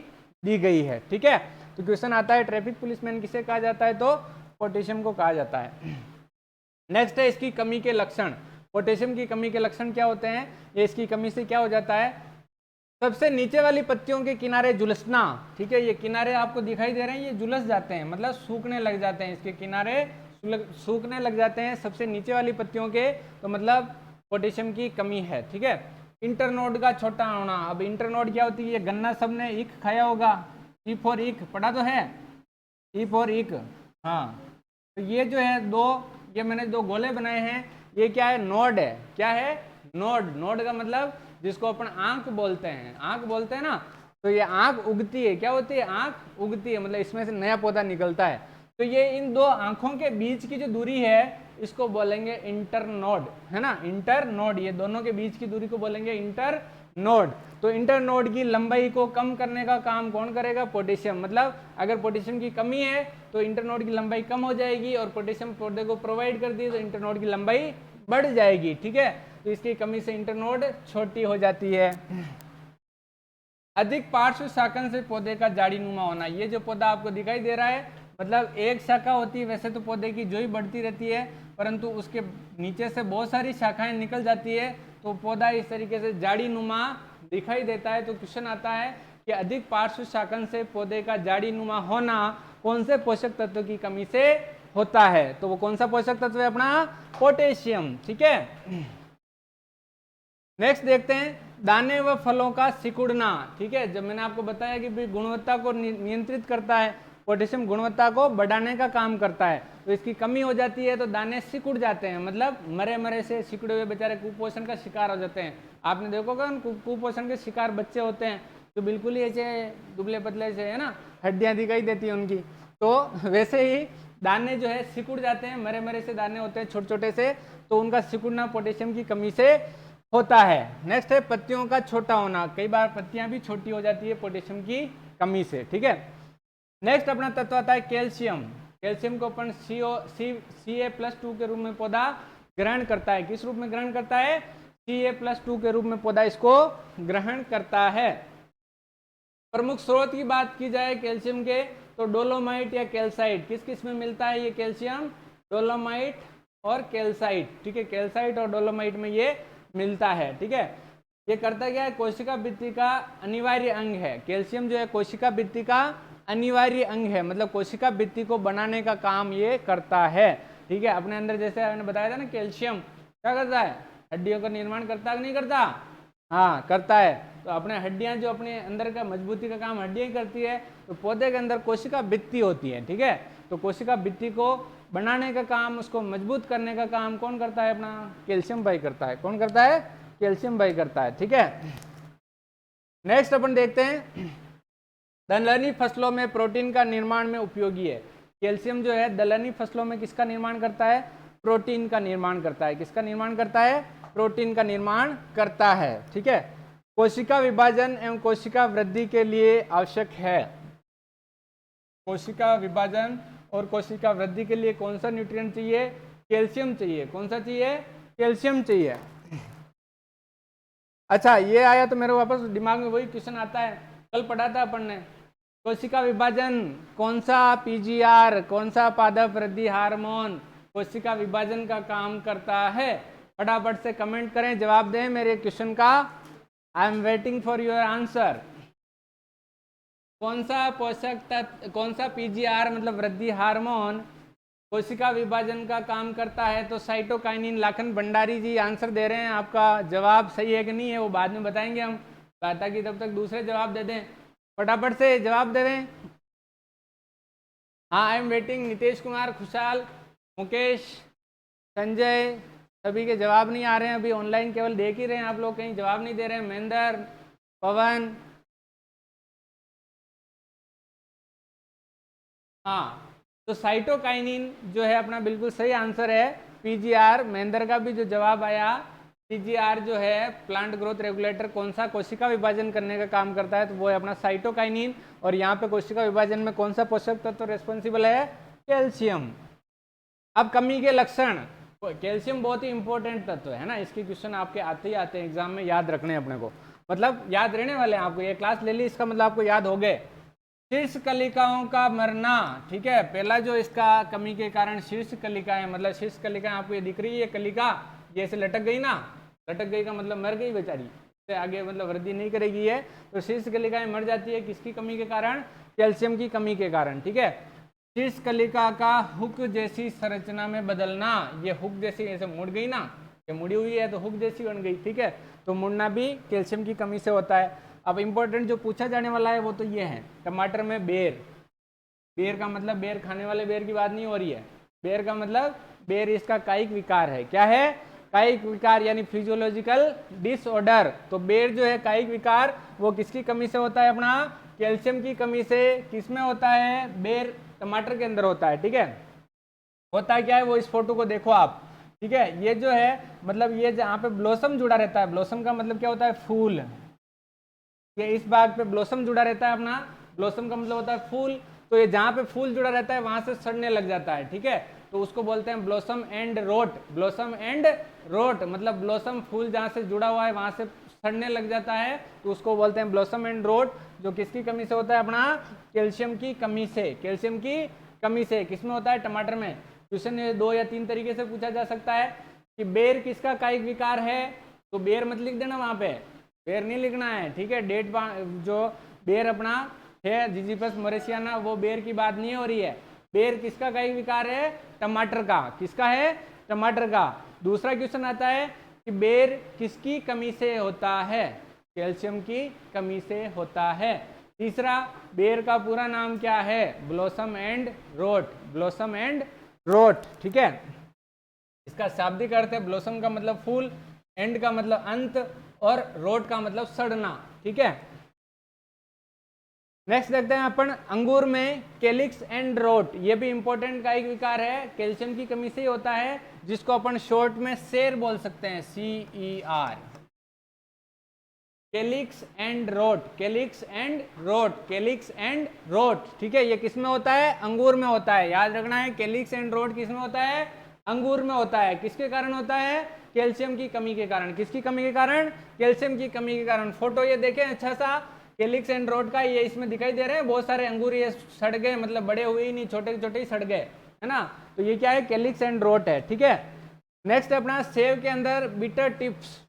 दी गई है। ठीक है, तो क्वेश्चन आता है ट्रैफिक पुलिसमैन किसे कहा जाता है, तो पोटेशियम को कहा जाता है। नेक्स्ट है इसकी कमी के लक्षण। पोटेशियम की कमी के लक्षण क्या होते हैं, ये इसकी कमी से क्या हो जाता है, सबसे नीचे वाली पत्तियों के किनारे झुलसना। ठीक है, ये किनारे आपको दिखाई दे रहे हैं, ये झुलस जाते हैं, मतलब सूखने लग जाते हैं, इसके किनारे सूखने लग जाते हैं सबसे नीचे वाली पत्तियों के, तो मतलब पोटेशियम की कमी है। ठीक है, इंटरनोड का छोटा होना। अब इंटरनोड क्या होती है, ये गन्ना सबने ईख खाया होगा, ई फॉर ईख पढ़ा तो है, ई फॉर ईख। हाँ, तो ये जो है दो, ये मैंने दो गोले बनाए हैं, ये क्या है, नोड है। क्या है, नोड। नोड का मतलब जिसको अपन आंख बोलते हैं, आंख बोलते हैं ना, तो ये आंख उगती है, क्या होती है, आंख उगती है, मतलब इसमें से नया पौधा निकलता है। तो ये इन दो आंखों के बीच की जो दूरी है इसको बोलेंगे इंटरनोड, है ना, इंटरनोड। ये दोनों के बीच की दूरी को बोलेंगे इंटरनोड। तो इंटरनोड की लंबाई को कम करने का काम कौन करेगा, पोटेशियम। मतलब अगर पोटेशियम की कमी है तो इंटरनोड की लंबाई कम हो जाएगी, और पोटेशियम पौधे को प्रोवाइड कर दी तो इंटरनोड की लंबाई बढ़ जाएगी। ठीक है, तो इसकी कमी से इंटरनोड छोटी हो जाती है। अधिक पार्श्व शाखन से पौधे का जाड़ीनुमा होना। ये जो पौधा आपको दिखाई दे रहा है, मतलब एक शाखा होती है, वैसे तो पौधे की जोई बढ़ती रहती है, परंतु उसके नीचे से बहुत सारी शाखाएं निकल जाती है, तो पौधा इस तरीके से जाड़ीनुमा दिखाई देता है। तो क्वेश्चन आता है कि अधिक पार्श्व शाखन से पौधे का जाड़ीनुमा होना कौन से पोषक तत्व की कमी से होता है, तो वो कौन सा पोषक तत्व है अपना, पोटेशियम। ठीक है, नेक्स्ट देखते हैं दाने व फलों का सिकुड़ना। ठीक है, जब मैंने आपको बताया कि भाई गुणवत्ता को नियंत्रित करता है, पोटेशियम गुणवत्ता को बढ़ाने का काम करता है, तो इसकी कमी हो जाती है तो दाने सिकुड़ जाते हैं, मतलब मरे मरे से सिकुड़े हुए बेचारे कुपोषण का शिकार हो जाते हैं। आपने देखोगे कुपोषण के शिकार बच्चे होते हैं तो बिल्कुल ही ऐसे दुबले पतले से, है ना, हड्डियां दिखाई देती है उनकी, तो वैसे ही दाने जो है सिकुड़ जाते हैं, मरे मरे से दाने होते हैं छोटे छोटे से, तो उनका सिकुड़ना पोटेशियम की कमी से होता है। नेक्स्ट है पत्तियों का छोटा होना। कई बार पत्तियां भी छोटी हो जाती है पोटेशियम की कमी से। ठीक है, नेक्स्ट अपना तत्व आता है कैल्शियम। कैल्शियम को अपन Ca+2 के रूप में पौधा ग्रहण करता है। किस रूप में ग्रहण करता है, Ca+2 के रूप में पौधा इसको ग्रहण करता है। प्रमुख स्रोत की बात की जाए कैल्शियम के, तो डोलोमाइट या कैल्साइट। किस किस में मिलता है ये कैल्शियम, डोलोमाइट और कैल्साइट। ठीक है, कैल्साइट और डोलोमाइट में ये मिलता है। ठीक है, ये करता क्या है, कोशिका भित्ति का अनिवार्य अंग है। कैल्शियम जो है कोशिका भित्ति का अनिवार्य अंग है, मतलब कोशिका भित्ति को बनाने का काम ये करता है। ठीक है, अपने अंदर जैसे मैंने बताया था ना, कैल्शियम क्या करता है, हड्डियों का निर्माण करता है कि नहीं करता? हाँ करता है। तो अपने हड्डियां जो अपने अंदर का मजबूती का काम हड्डियां ही करती है, तो पौधे के अंदर कोशिका भित्ति होती है। ठीक है, तो कोशिका भित्ति को बनाने का काम, उसको मजबूत करने का काम कौन करता है? अपना कैल्शियम भाई करता है। कौन करता है? कैल्शियम भाई करता है। ठीक है, नेक्स्ट अपन देखते हैं, दलहनी फसलों में प्रोटीन का निर्माण में उपयोगी है। कैल्शियम जो है दलहनी फसलों में किसका निर्माण करता है? प्रोटीन का निर्माण करता है। किसका निर्माण करता है? प्रोटीन का निर्माण करता है। ठीक है, कोशिका विभाजन एवं कोशिका वृद्धि के लिए आवश्यक है। कोशिका विभाजन और कोशिका वृद्धि के लिए कौन सा न्यूट्रिएंट चाहिए? कैल्शियम चाहिए। कौन सा चाहिए? कैल्शियम चाहिए। अच्छा, ये आया तो मेरे वापस दिमाग में वही क्वेश्चन आता है, कल पढ़ा था अपन ने। कोशिका विभाजन कौन सा पीजीआर, कौन सा पादप वृद्धि हार्मोन कोशिका विभाजन का काम करता है? फटाफट से कमेंट करें, जवाब दें मेरे क्वेश्चन का। I am waiting for your answer. कौन सा पोषक तत्व, कौन सा पीजीआर मतलब वृद्धि हार्मोन कोशिका विभाजन का काम करता है? तो साइटोकाइनिन। लाखन भंडारी जी आंसर दे रहे हैं, आपका जवाब सही है कि नहीं है वो बाद में बताएंगे हम, ताकि तब तक दूसरे जवाब दे दें। फटाफट से जवाब दे दें। हाँ, I am waiting. Nitish Kumar, खुशहाल, मुकेश, संजय, सभी के जवाब नहीं आ रहे हैं अभी। ऑनलाइन केवल देख ही रहे हैं आप लोग, कहीं जवाब नहीं दे रहे हैं। महेंद्र, पवन, हाँ, तो साइटोकाइनिन जो है अपना बिल्कुल सही आंसर है। पीजीआर, महेंद्र का भी जो जवाब आया, पीजीआर जो है प्लांट ग्रोथ रेगुलेटर, कौन सा कोशिका विभाजन करने का काम करता है? तो वो है अपना साइटोकाइनिन। और यहाँ पे कोशिका विभाजन में कौन सा पोषक तत्व रेस्पॉन्सिबल है? कैल्शियम। अब कमी के लक्षण, कैल्शियम बहुत ही इंपॉर्टेंट तत्व है ना, इसके क्वेश्चन आपके आते ही आते हैं एग्जाम में, याद रखने अपने को, मतलब याद रहने वाले हैं आपको। ये क्लास ले ली, इसका मतलब आपको याद हो गए। शीर्ष कलिकाओं का मरना। ठीक है, पहला जो इसका कमी के कारण शीर्ष कलिकाएं, मतलब शीर्ष कलिकाएं आपको ये दिख रही है, कलिका जैसे लटक गई ना, लटक गई का मतलब मर गई बेचारी, से आगे मतलब वृद्धि नहीं करेगी है, तो शीर्ष कलिकाएं मर जाती है किसकी कमी के कारण? कैल्शियम की कमी के कारण। ठीक है, शीर्ष कलिका का हुक जैसी संरचना में बदलना। ये हुक जैसी ऐसे मुड़ गई ना, ये मुड़ी हुई है तो हुक जैसी बन गई। ठीक है, तो मुड़ना भी कैल्शियम की कमी से होता है। अब इंपॉर्टेंट जो पूछा जाने वाला है वो तो ये है, टमाटर में बेर। बेर का मतलब बेर खाने वाले बेर की बात नहीं हो रही है। बेर का मतलब बेर इसका कायिक विकार है। क्या है? कायिक विकार, यानी फिजियोलॉजिकल डिसऑर्डर। तो बेर जो है कायिक विकार, वो किसकी कमी से होता है? अपना कैल्शियम की कमी से। किसमें होता है? बेर टमाटर के अंदर होता है। ठीक है, होता है क्या है वो इस फोटो को देखो आप। ठीक है, ये जो है मतलब ये जहाँ पे ब्लॉसम जुड़ा रहता है, ब्लॉसम का मतलब क्या होता है? फूल। ये इस भाग पे ब्लॉसम जुड़ा रहता है अपना, ब्लॉसम का मतलब होता है फूल। तो ये जहाँ पे फूल जुड़ा रहता है वहां से सड़ने लग जाता है। ठीक है, तो उसको बोलते हैं blossom and wrote. Blossom and wrote मतलब ब्लॉसम फूल जहाँ से जुड़ा हुआ है वहां से सड़ने लग जाता है, तो उसको बोलते हैं ब्लॉसम एंड रोट, जो किसकी कमी से होता है? अपना कैल्शियम की कमी से। कैल्शियम की कमी से किसमें होता है? टमाटर में। क्वेश्चन 2 या 3 तरीके से पूछा जा सकता है कि बेर किसका कायिक विकार है, तो बेर मत लिख देना वहां पे, बेर नहीं लिखना है। ठीक है, डेट जो बेर अपना है जिजिपस मोरेसियाना, वो बेर की बात नहीं हो रही है। बेर किसका कायिक विकार है? टमाटर का। किसका है? टमाटर का। दूसरा क्वेश्चन आता है कि बेर किसकी कमी से होता है? कैल्शियम की कमी से होता है। तीसरा, बेर का पूरा नाम क्या है? Blossom and wrote. Blossom and wrote. ठीक है, इसका शाब्दिक अर्थ है ब्लॉसम का मतलब फूल, एंड का मतलब अंत, और रोट का मतलब सड़ना। ठीक है, नेक्स्ट देखते हैं अपन अंगूर में कैलिक्स एंड रोट। ये भी इंपॉर्टेंट कायिक विकार है, कैल्शियम की कमी से ही होता है, जिसको अपन शॉर्ट में सेर बोल सकते हैं, CER। Calyx and wrote, calyx and wrote, calyx and wrote. ठीक है, ये किस में होता है? अंगूर में होता है। याद रखना है, कैलिक्स एंड रोट किस में होता है? अंगूर में होता है। किसके कारण होता है? कैल्शियम की कमी के कारण। किसकी कमी के कारण? कैल्शियम की कमी के कारण। फोटो ये देखें अच्छा सा, कैलिक्स एंड रोट का, ये इसमें दिखाई दे रहे हैं बहुत सारे अंगूर, ये सड़ गए, मतलब बड़े हुए ही नहीं, छोटे छोटे ही सड़ गए, है ना। तो ये क्या है? कैलिक्स एंड रोट है। ठीक है, नेक्स्ट अपना सेव के अंदर बिटर टिप्स,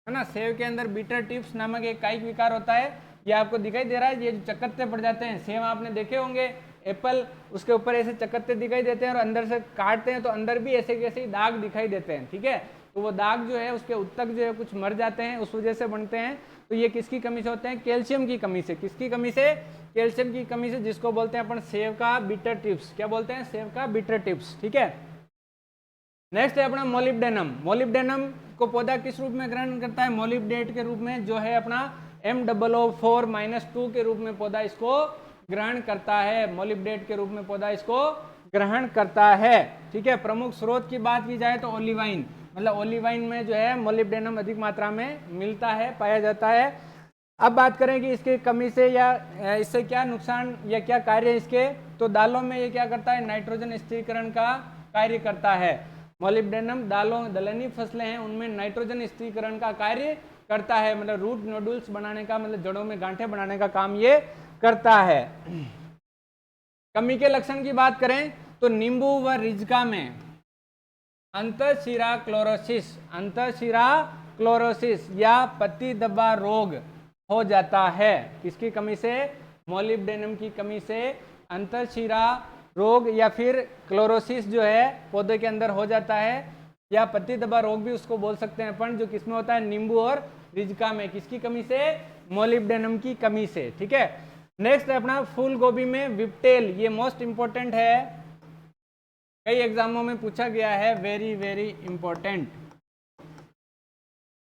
है ना। सेब के अंदर बीटर टिप्स नामक एक कायिक विकार होता है, ये आपको दिखाई दे रहा है, ये जो चकत्ते पड़ जाते हैं। सेब आपने देखे होंगे, एप्पल, उसके ऊपर ऐसे चकत्ते दिखाई देते हैं और अंदर से काटते हैं तो अंदर भी ऐसे कैसे दाग दिखाई देते हैं, ठीक है। तो वो दाग जो है उसके उत्तक जो है कुछ मर जाते हैं, उस वजह से बनते हैं। तो ये किसकी कमी से होते हैं? कैल्शियम की कमी से। किसकी कमी से? कैल्शियम की कमी से, जिसको बोलते हैं अपन सेब का बीटर टिप्स। क्या बोलते हैं? सेब का बीटर टिप्स, ठीक है। नेक्स्ट है अपना मोलिब्डेनम। मोलिब्डेनम को पौधा किस रूप में ग्रहण करता है? मोलिब्डेट के रूप में, जो है अपना MOO4-2 के रूप में पौधा इसको ग्रहण करता है। मोलिब्डेट के रूप में पौधा इसको ग्रहण करता है, ठीक है। प्रमुख स्रोत की बात की जाए तो ओलिवाइन, मतलब ओलिवाइन में जो है मोलिब्डेनम अधिक मात्रा में मिलता है, पाया जाता है। अब बात करें कि इसकी कमी से या इससे क्या नुकसान या क्या कार्य इसके, तो दालों में ये क्या करता है? नाइट्रोजन स्थिरीकरण का कार्य करता है। मोलिब्डेनम दालों, दलहनी फसलें हैं उनमें नाइट्रोजन स्थिरीकरण का कार्य करता है, मतलब रूट नोडुल्स बनाने का, मतलब जड़ों में गांठे बनाने का काम ये करता है। कमी के लक्षण की बात करें तो नींबू व रिजका में अंतःशिरा क्लोरोसिस या पत्ती धब्बा रोग हो जाता है। किसकी कमी से? मोलिब्डेनम की कमी से अंतःशिरा रोग या फिर क्लोरोसिस जो है पौधे के अंदर हो जाता है, या पत्ती धब्बा रोग भी उसको बोल सकते हैं अपन, जो किसमें होता है? नींबू और रिजका में। किसकी कमी से? मोलिब्डेनम की कमी से, ठीक है। नेक्स्ट है अपना फूल गोभी में विप्टेल। ये मोस्ट इंपॉर्टेंट है, कई एग्जामों में पूछा गया है, वेरी वेरी इंपॉर्टेंट,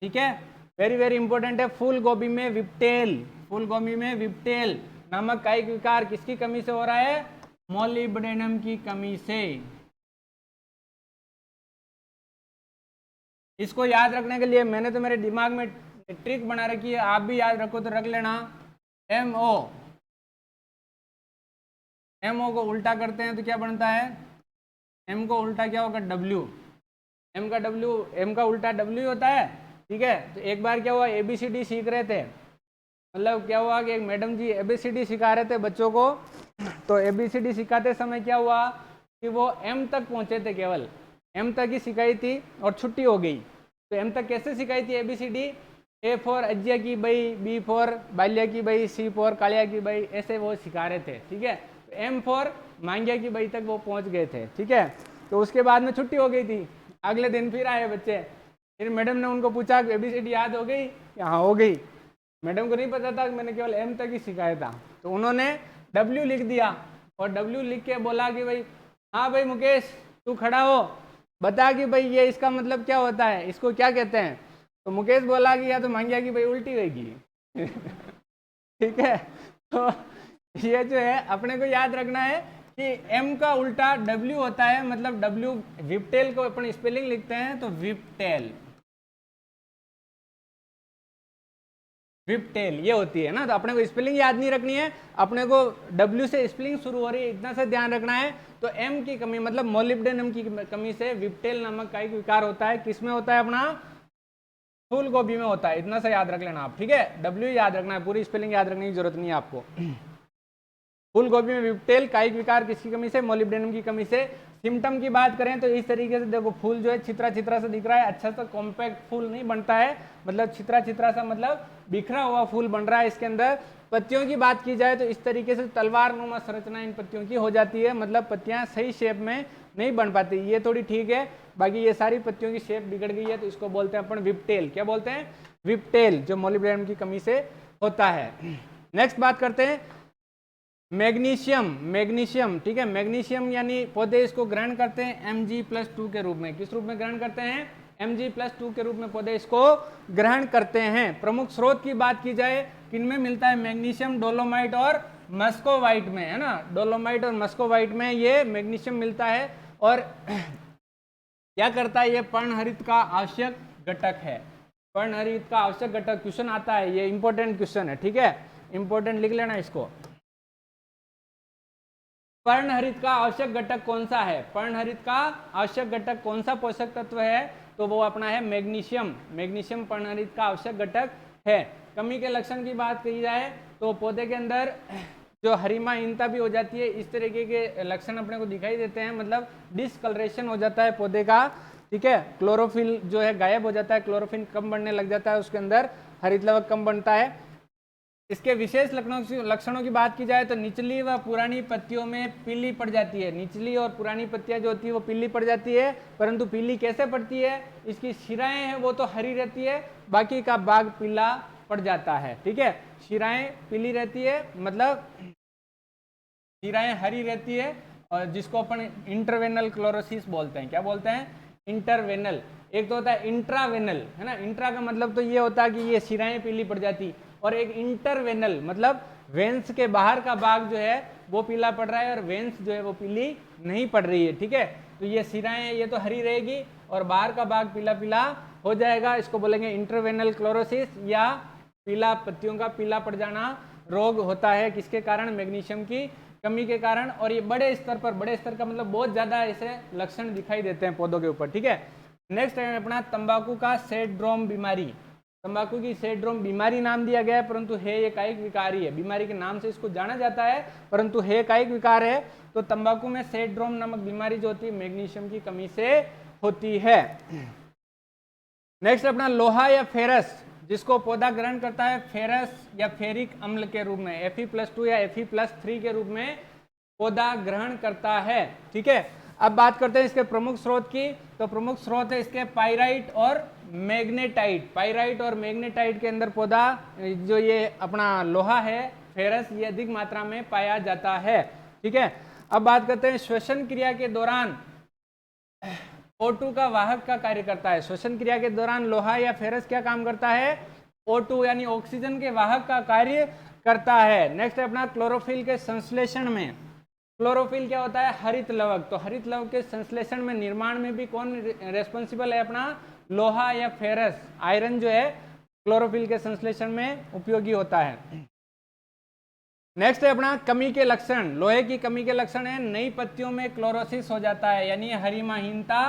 ठीक है, वेरी वेरी इंपॉर्टेंट है। फूल गोभी में विप्टेल, फूल गोभी में विप्टेल नामक कायिक विकार किसकी कमी से हो रहा है? मोलिब्डेनम की कमी से। इसको याद रखने के लिए मैंने तो मेरे दिमाग में ट्रिक बना रखी है, आप भी याद रखो तो रख लेना। MO को उल्टा करते हैं तो क्या बनता है? M को उल्टा क्या होगा? W। M का उल्टा W होता है, ठीक है। तो एक बार क्या हुआ, ABCD सीख रहे थे, मतलब क्या हुआ कि एक मैडम जी ABCD सिखा रहे थे बच्चों को। तो ABCD सिखाते समय क्या हुआ कि वो M तक पहुंचे थे, केवल M तक ही सिखाई थी और छुट्टी हो गई। तो M तक कैसे सिखाई थी ABCD? A फॉर अज्ञा की बई, B फॉर बाल्या की बई, C फॉर कालिया की बई, ऐसे वो सिखा रहे थे, ठीक है। तो M फॉर मांग्या की बई तक वो पहुंच गए थे, ठीक है। तो उसके बाद में छुट्टी हो गई थी। अगले दिन फिर आए बच्चे, फिर मैडम ने उनको पूछा कि ABCD याद हो गई? हाँ हो गई। मैडम को नहीं पता था कि मैंने केवल M तक ही सिखाया था। तो उन्होंने W लिख दिया और W लिख के बोला कि भाई, हाँ भाई मुकेश तू खड़ा हो, बता कि भाई ये इसका मतलब क्या होता है, इसको क्या कहते हैं। तो मुकेश बोला कि या तो मांगिया की भाई उल्टी होगी ठीक है। तो ये जो है अपने को याद रखना है कि M का उल्टा W होता है, मतलब W, विप्टेल को अपन स्पेलिंग लिखते हैं तो विप्टेल, विप्टेल ये होती है ना। तो अपने को स्पेलिंग याद नहीं रखनी है, अपने को W से स्पेलिंग शुरू हो रही है, इतना से ध्यान रखना है। तो M की कमी मतलब मोलिब्डेनम की कमी से विप्टेल नामक कायिक विकार होता है। किसमें होता है? अपना फूल गोभी में होता है, इतना सा याद रख लेना आप, ठीक है। W याद रखना है, पूरी स्पेलिंग याद रखने की जरूरत नहीं है आपको। फूल गोभी में विप्टेल कायिक विकार किसकी कमी से? मोलिब्डेनम की कमी से। सिम्टम की बात करें तो इस तरीके से देखो, फूल जो है छितरा छितरा सा दिख रहा है, अच्छा सा कॉम्पैक्ट फूल नहीं बनता है, मतलब छितरा छितरा सा, मतलब बिखरा हुआ फूल बन रहा है इसके अंदर। पत्तियों की बात की जाए तो इस तरीके से तलवार नुमा संरचना इन पत्तियों की हो जाती है, मतलब पत्तियां सही शेप में नहीं बन पाती। ये थोड़ी ठीक है, बाकी ये सारी पत्तियों की शेप बिगड़ गई है, तो इसको बोलते हैं अपन विप्टेल। क्या बोलते हैं? विप्टेल, जो मोलिब्डेनम की कमी से होता है। नेक्स्ट बात करते हैं मैग्नीशियम। मैग्नीशियम, ठीक है, मैग्नीशियम यानी पौधे इसको ग्रहण करते हैं Mg+2 के रूप में। किस रूप में ग्रहण करते हैं? Mg+2 के रूप में पौधे इसको ग्रहण करते हैं। प्रमुख स्रोत की बात की जाए, किनमें मिलता है मैग्नीशियम? डोलोमाइट और मस्कोवाइट में, है ना। डोलोमाइट और मस्कोवाइट में ये मैग्नीशियम मिलता है। और क्या करता है? ये पर्णहरित का आवश्यक घटक है। पर्णहरित का आवश्यक घटक क्वेश्चन आता है, ये इंपॉर्टेंट क्वेश्चन है, ठीक है, इंपॉर्टेंट लिख लेना इसको। पर्णहरित का आवश्यक घटक कौन सा है? पर्णहरित का आवश्यक घटक कौन सा पोषक तत्व है? तो वो अपना है मैग्नीशियम। मैग्नीशियम पर्णहरित का आवश्यक घटक है। कमी के लक्षण की बात की जाए तो पौधे के अंदर जो हरिमाहीनता भी हो जाती है, इस तरीके के लक्षण अपने को दिखाई देते हैं, मतलब डिसकलरेशन हो जाता है पौधे का, ठीक है। क्लोरोफिल जो है गायब हो जाता है, क्लोरोफिल कम बढ़ने लग जाता है, उसके अंदर हरित लवक कम बनता है। इसके विशेष लक्षणों की बात की जाए तो निचली व पुरानी पत्तियों में पीली पड़ जाती है। निचली और पुरानी पत्तियां जो होती है वो पीली पड़ जाती है, परंतु पीली कैसे पड़ती है, इसकी शिराएं हैं वो तो हरी रहती है, बाकी का भाग पीला पड़ जाता है। ठीक है, शिराएं पीली रहती है, मतलब शिराएं हरी रहती है, और जिसको अपन इंटरवेनल क्लोरोसिस बोलते हैं। क्या बोलते हैं? इंटरवेनल। एक तो होता है इंट्रावेनल, है ना, इंट्रा का मतलब तो ये होता है कि ये शिराएं पीली पड़ जाती, और एक इंटरवेनल मतलब वेंस के बाहर का भाग जो है वो पीला पड़ रहा है और वेंस जो है वो पीली नहीं पड़ रही है। ठीक है, तो ये शिराएं ये तो हरी रहेगी और बाहर का भाग पीला पीला हो जाएगा, इसको बोलेंगे इंटरवेनल क्लोरोसिस, या पीला पत्तियों का पीला पड़ जाना रोग होता है। किसके कारण? मैग्नीशियम की कमी के कारण। और ये बड़े स्तर पर, बड़े स्तर का मतलब बहुत ज्यादा ऐसे लक्षण दिखाई देते हैं पौधों के ऊपर। ठीक है, नेक्स्ट है अपना तंबाकू का सेड्रोम बीमारी। तंबाकू की सेड्रोम बीमारी नाम दिया गया है, परंतु है ये कायिक विकार ही है। बीमारी के नाम से इसको जाना जाता है, परंतु है कायिक विकार है। तो तंबाकू में सेड्रोम नामक बीमारी जो होती है मैग्नीशियम की कमी से होती है। नेक्स्ट अपना लोहा या फेरस, जिसको पौधा ग्रहण करता है फेरस या फेरिक अम्ल के रूप में, Fe+2 या Fe+3 के रूप में पौधा ग्रहण करता है। ठीक है, अब बात करते हैं इसके प्रमुख स्रोत की। तो प्रमुख स्रोत है इसके पाइराइट और मैग्नेटाइट। पाइराइट और मैग्नेटाइट के अंदर पौधा जो ये अपना लोहा है फेरस, ये अधिक मात्रा में पाया जाता है। ठीक है, अब बात करते हैं श्वसन क्रिया के दौरान O2 का वाहक का कार्य करता है। श्वसन क्रिया के दौरान लोहा या फेरस क्या काम करता है? O2 यानी ऑक्सीजन के वाहक का कार्य करता है। नेक्स्ट है अपना क्लोरोफिल के संश्लेषण में। क्लोरोफिल क्या होता है? हरित लवक। तो हरित लवक के संश्लेषण में, निर्माण में भी कौन रेस्पॉन्सिबल है? अपना लोहा या फेरस, आयरन जो है क्लोरोफिल के संश्लेषण में उपयोगी होता है। नेक्स्ट है अपना कमी के लक्षण। लोहे की कमी के लक्षण है नई पत्तियों में क्लोरोसिस हो जाता है, यानी हरिमाहीनता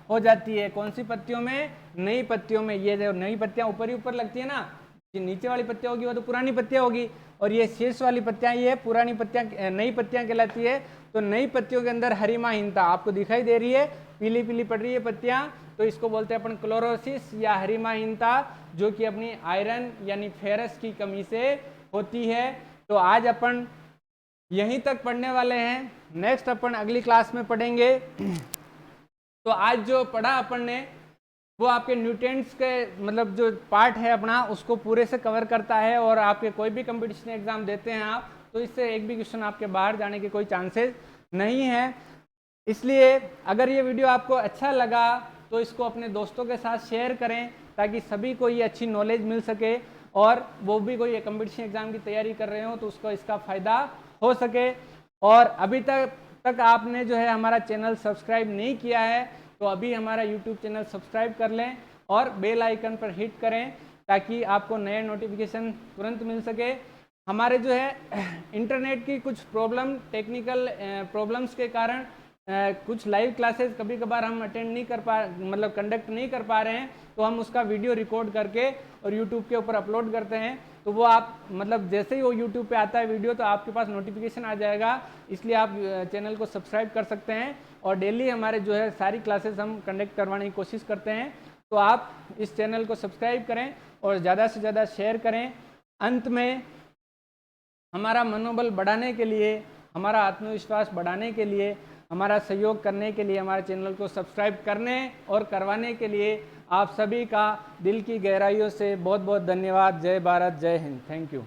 हो जाती है। कौन सी पत्तियों में? नई पत्तियों में। ये जो नई पत्तियां ऊपर ही ऊपर लगती है ना, नीचे वाली पत्तियां होगी वो तो पुरानी पत्तियां होगी, और ये शीर्ष वाली पत्तियां ये पुरानी पत्तियां, नई पत्तियां कहलाती है। तो नई पत्तियों के अंदर हरिमाहीनता आपको दिखाई दे रही है, पीली पीली पड़ रही है पत्तियां, तो इसको बोलते हैं अपन क्लोरोसिस या हरिमाहीनता, जो कि अपनी आयरन यानी फेरस की कमी से होती है। तो आज अपन यहीं तक पढ़ने वाले हैं, नेक्स्ट अपन अगली क्लास में पढ़ेंगे। तो आज जो पढ़ा अपन ने वो आपके न्यूट्रिएंट्स के मतलब जो पार्ट है अपना उसको पूरे से कवर करता है, और आपके कोई भी कंपटीशन एग्जाम देते हैं आप, तो इससे एक भी क्वेश्चन आपके बाहर जाने के कोई चांसेस नहीं है। इसलिए अगर ये वीडियो आपको अच्छा लगा तो इसको अपने दोस्तों के साथ शेयर करें, ताकि सभी को ये अच्छी नॉलेज मिल सके, और वो भी कोई कंपटीशन एग्जाम की तैयारी कर रहे हो तो उसको इसका फ़ायदा हो सके। और अभी तक आपने जो है हमारा चैनल सब्सक्राइब नहीं किया है तो अभी हमारा यूट्यूब चैनल सब्सक्राइब कर लें और बेल आइकन पर हिट करें, ताकि आपको नए नोटिफिकेशन तुरंत मिल सके। हमारे जो है इंटरनेट की कुछ प्रॉब्लम, टेक्निकल प्रॉब्लम्स के कारण कुछ लाइव क्लासेस कभी कभार हम अटेंड नहीं कर पा, मतलब कंडक्ट नहीं कर पा रहे हैं, तो हम उसका वीडियो रिकॉर्ड करके और यूट्यूब के ऊपर अपलोड करते हैं। तो वो आप मतलब जैसे ही वो यूट्यूब पे आता है वीडियो तो आपके पास नोटिफिकेशन आ जाएगा, इसलिए आप चैनल को सब्सक्राइब कर सकते हैं। और डेली हमारे जो है सारी क्लासेस हम कंडक्ट करवाने की कोशिश करते हैं, तो आप इस चैनल को सब्सक्राइब करें और ज़्यादा से ज़्यादा शेयर करें। अंत में हमारा मनोबल बढ़ाने के लिए, हमारा आत्मविश्वास बढ़ाने के लिए, हमारा सहयोग करने के लिए, हमारे चैनल को सब्सक्राइब करने और करवाने के लिए आप सभी का दिल की गहराइयों से बहुत बहुत धन्यवाद। जय भारत, जय हिंद, थैंक यू।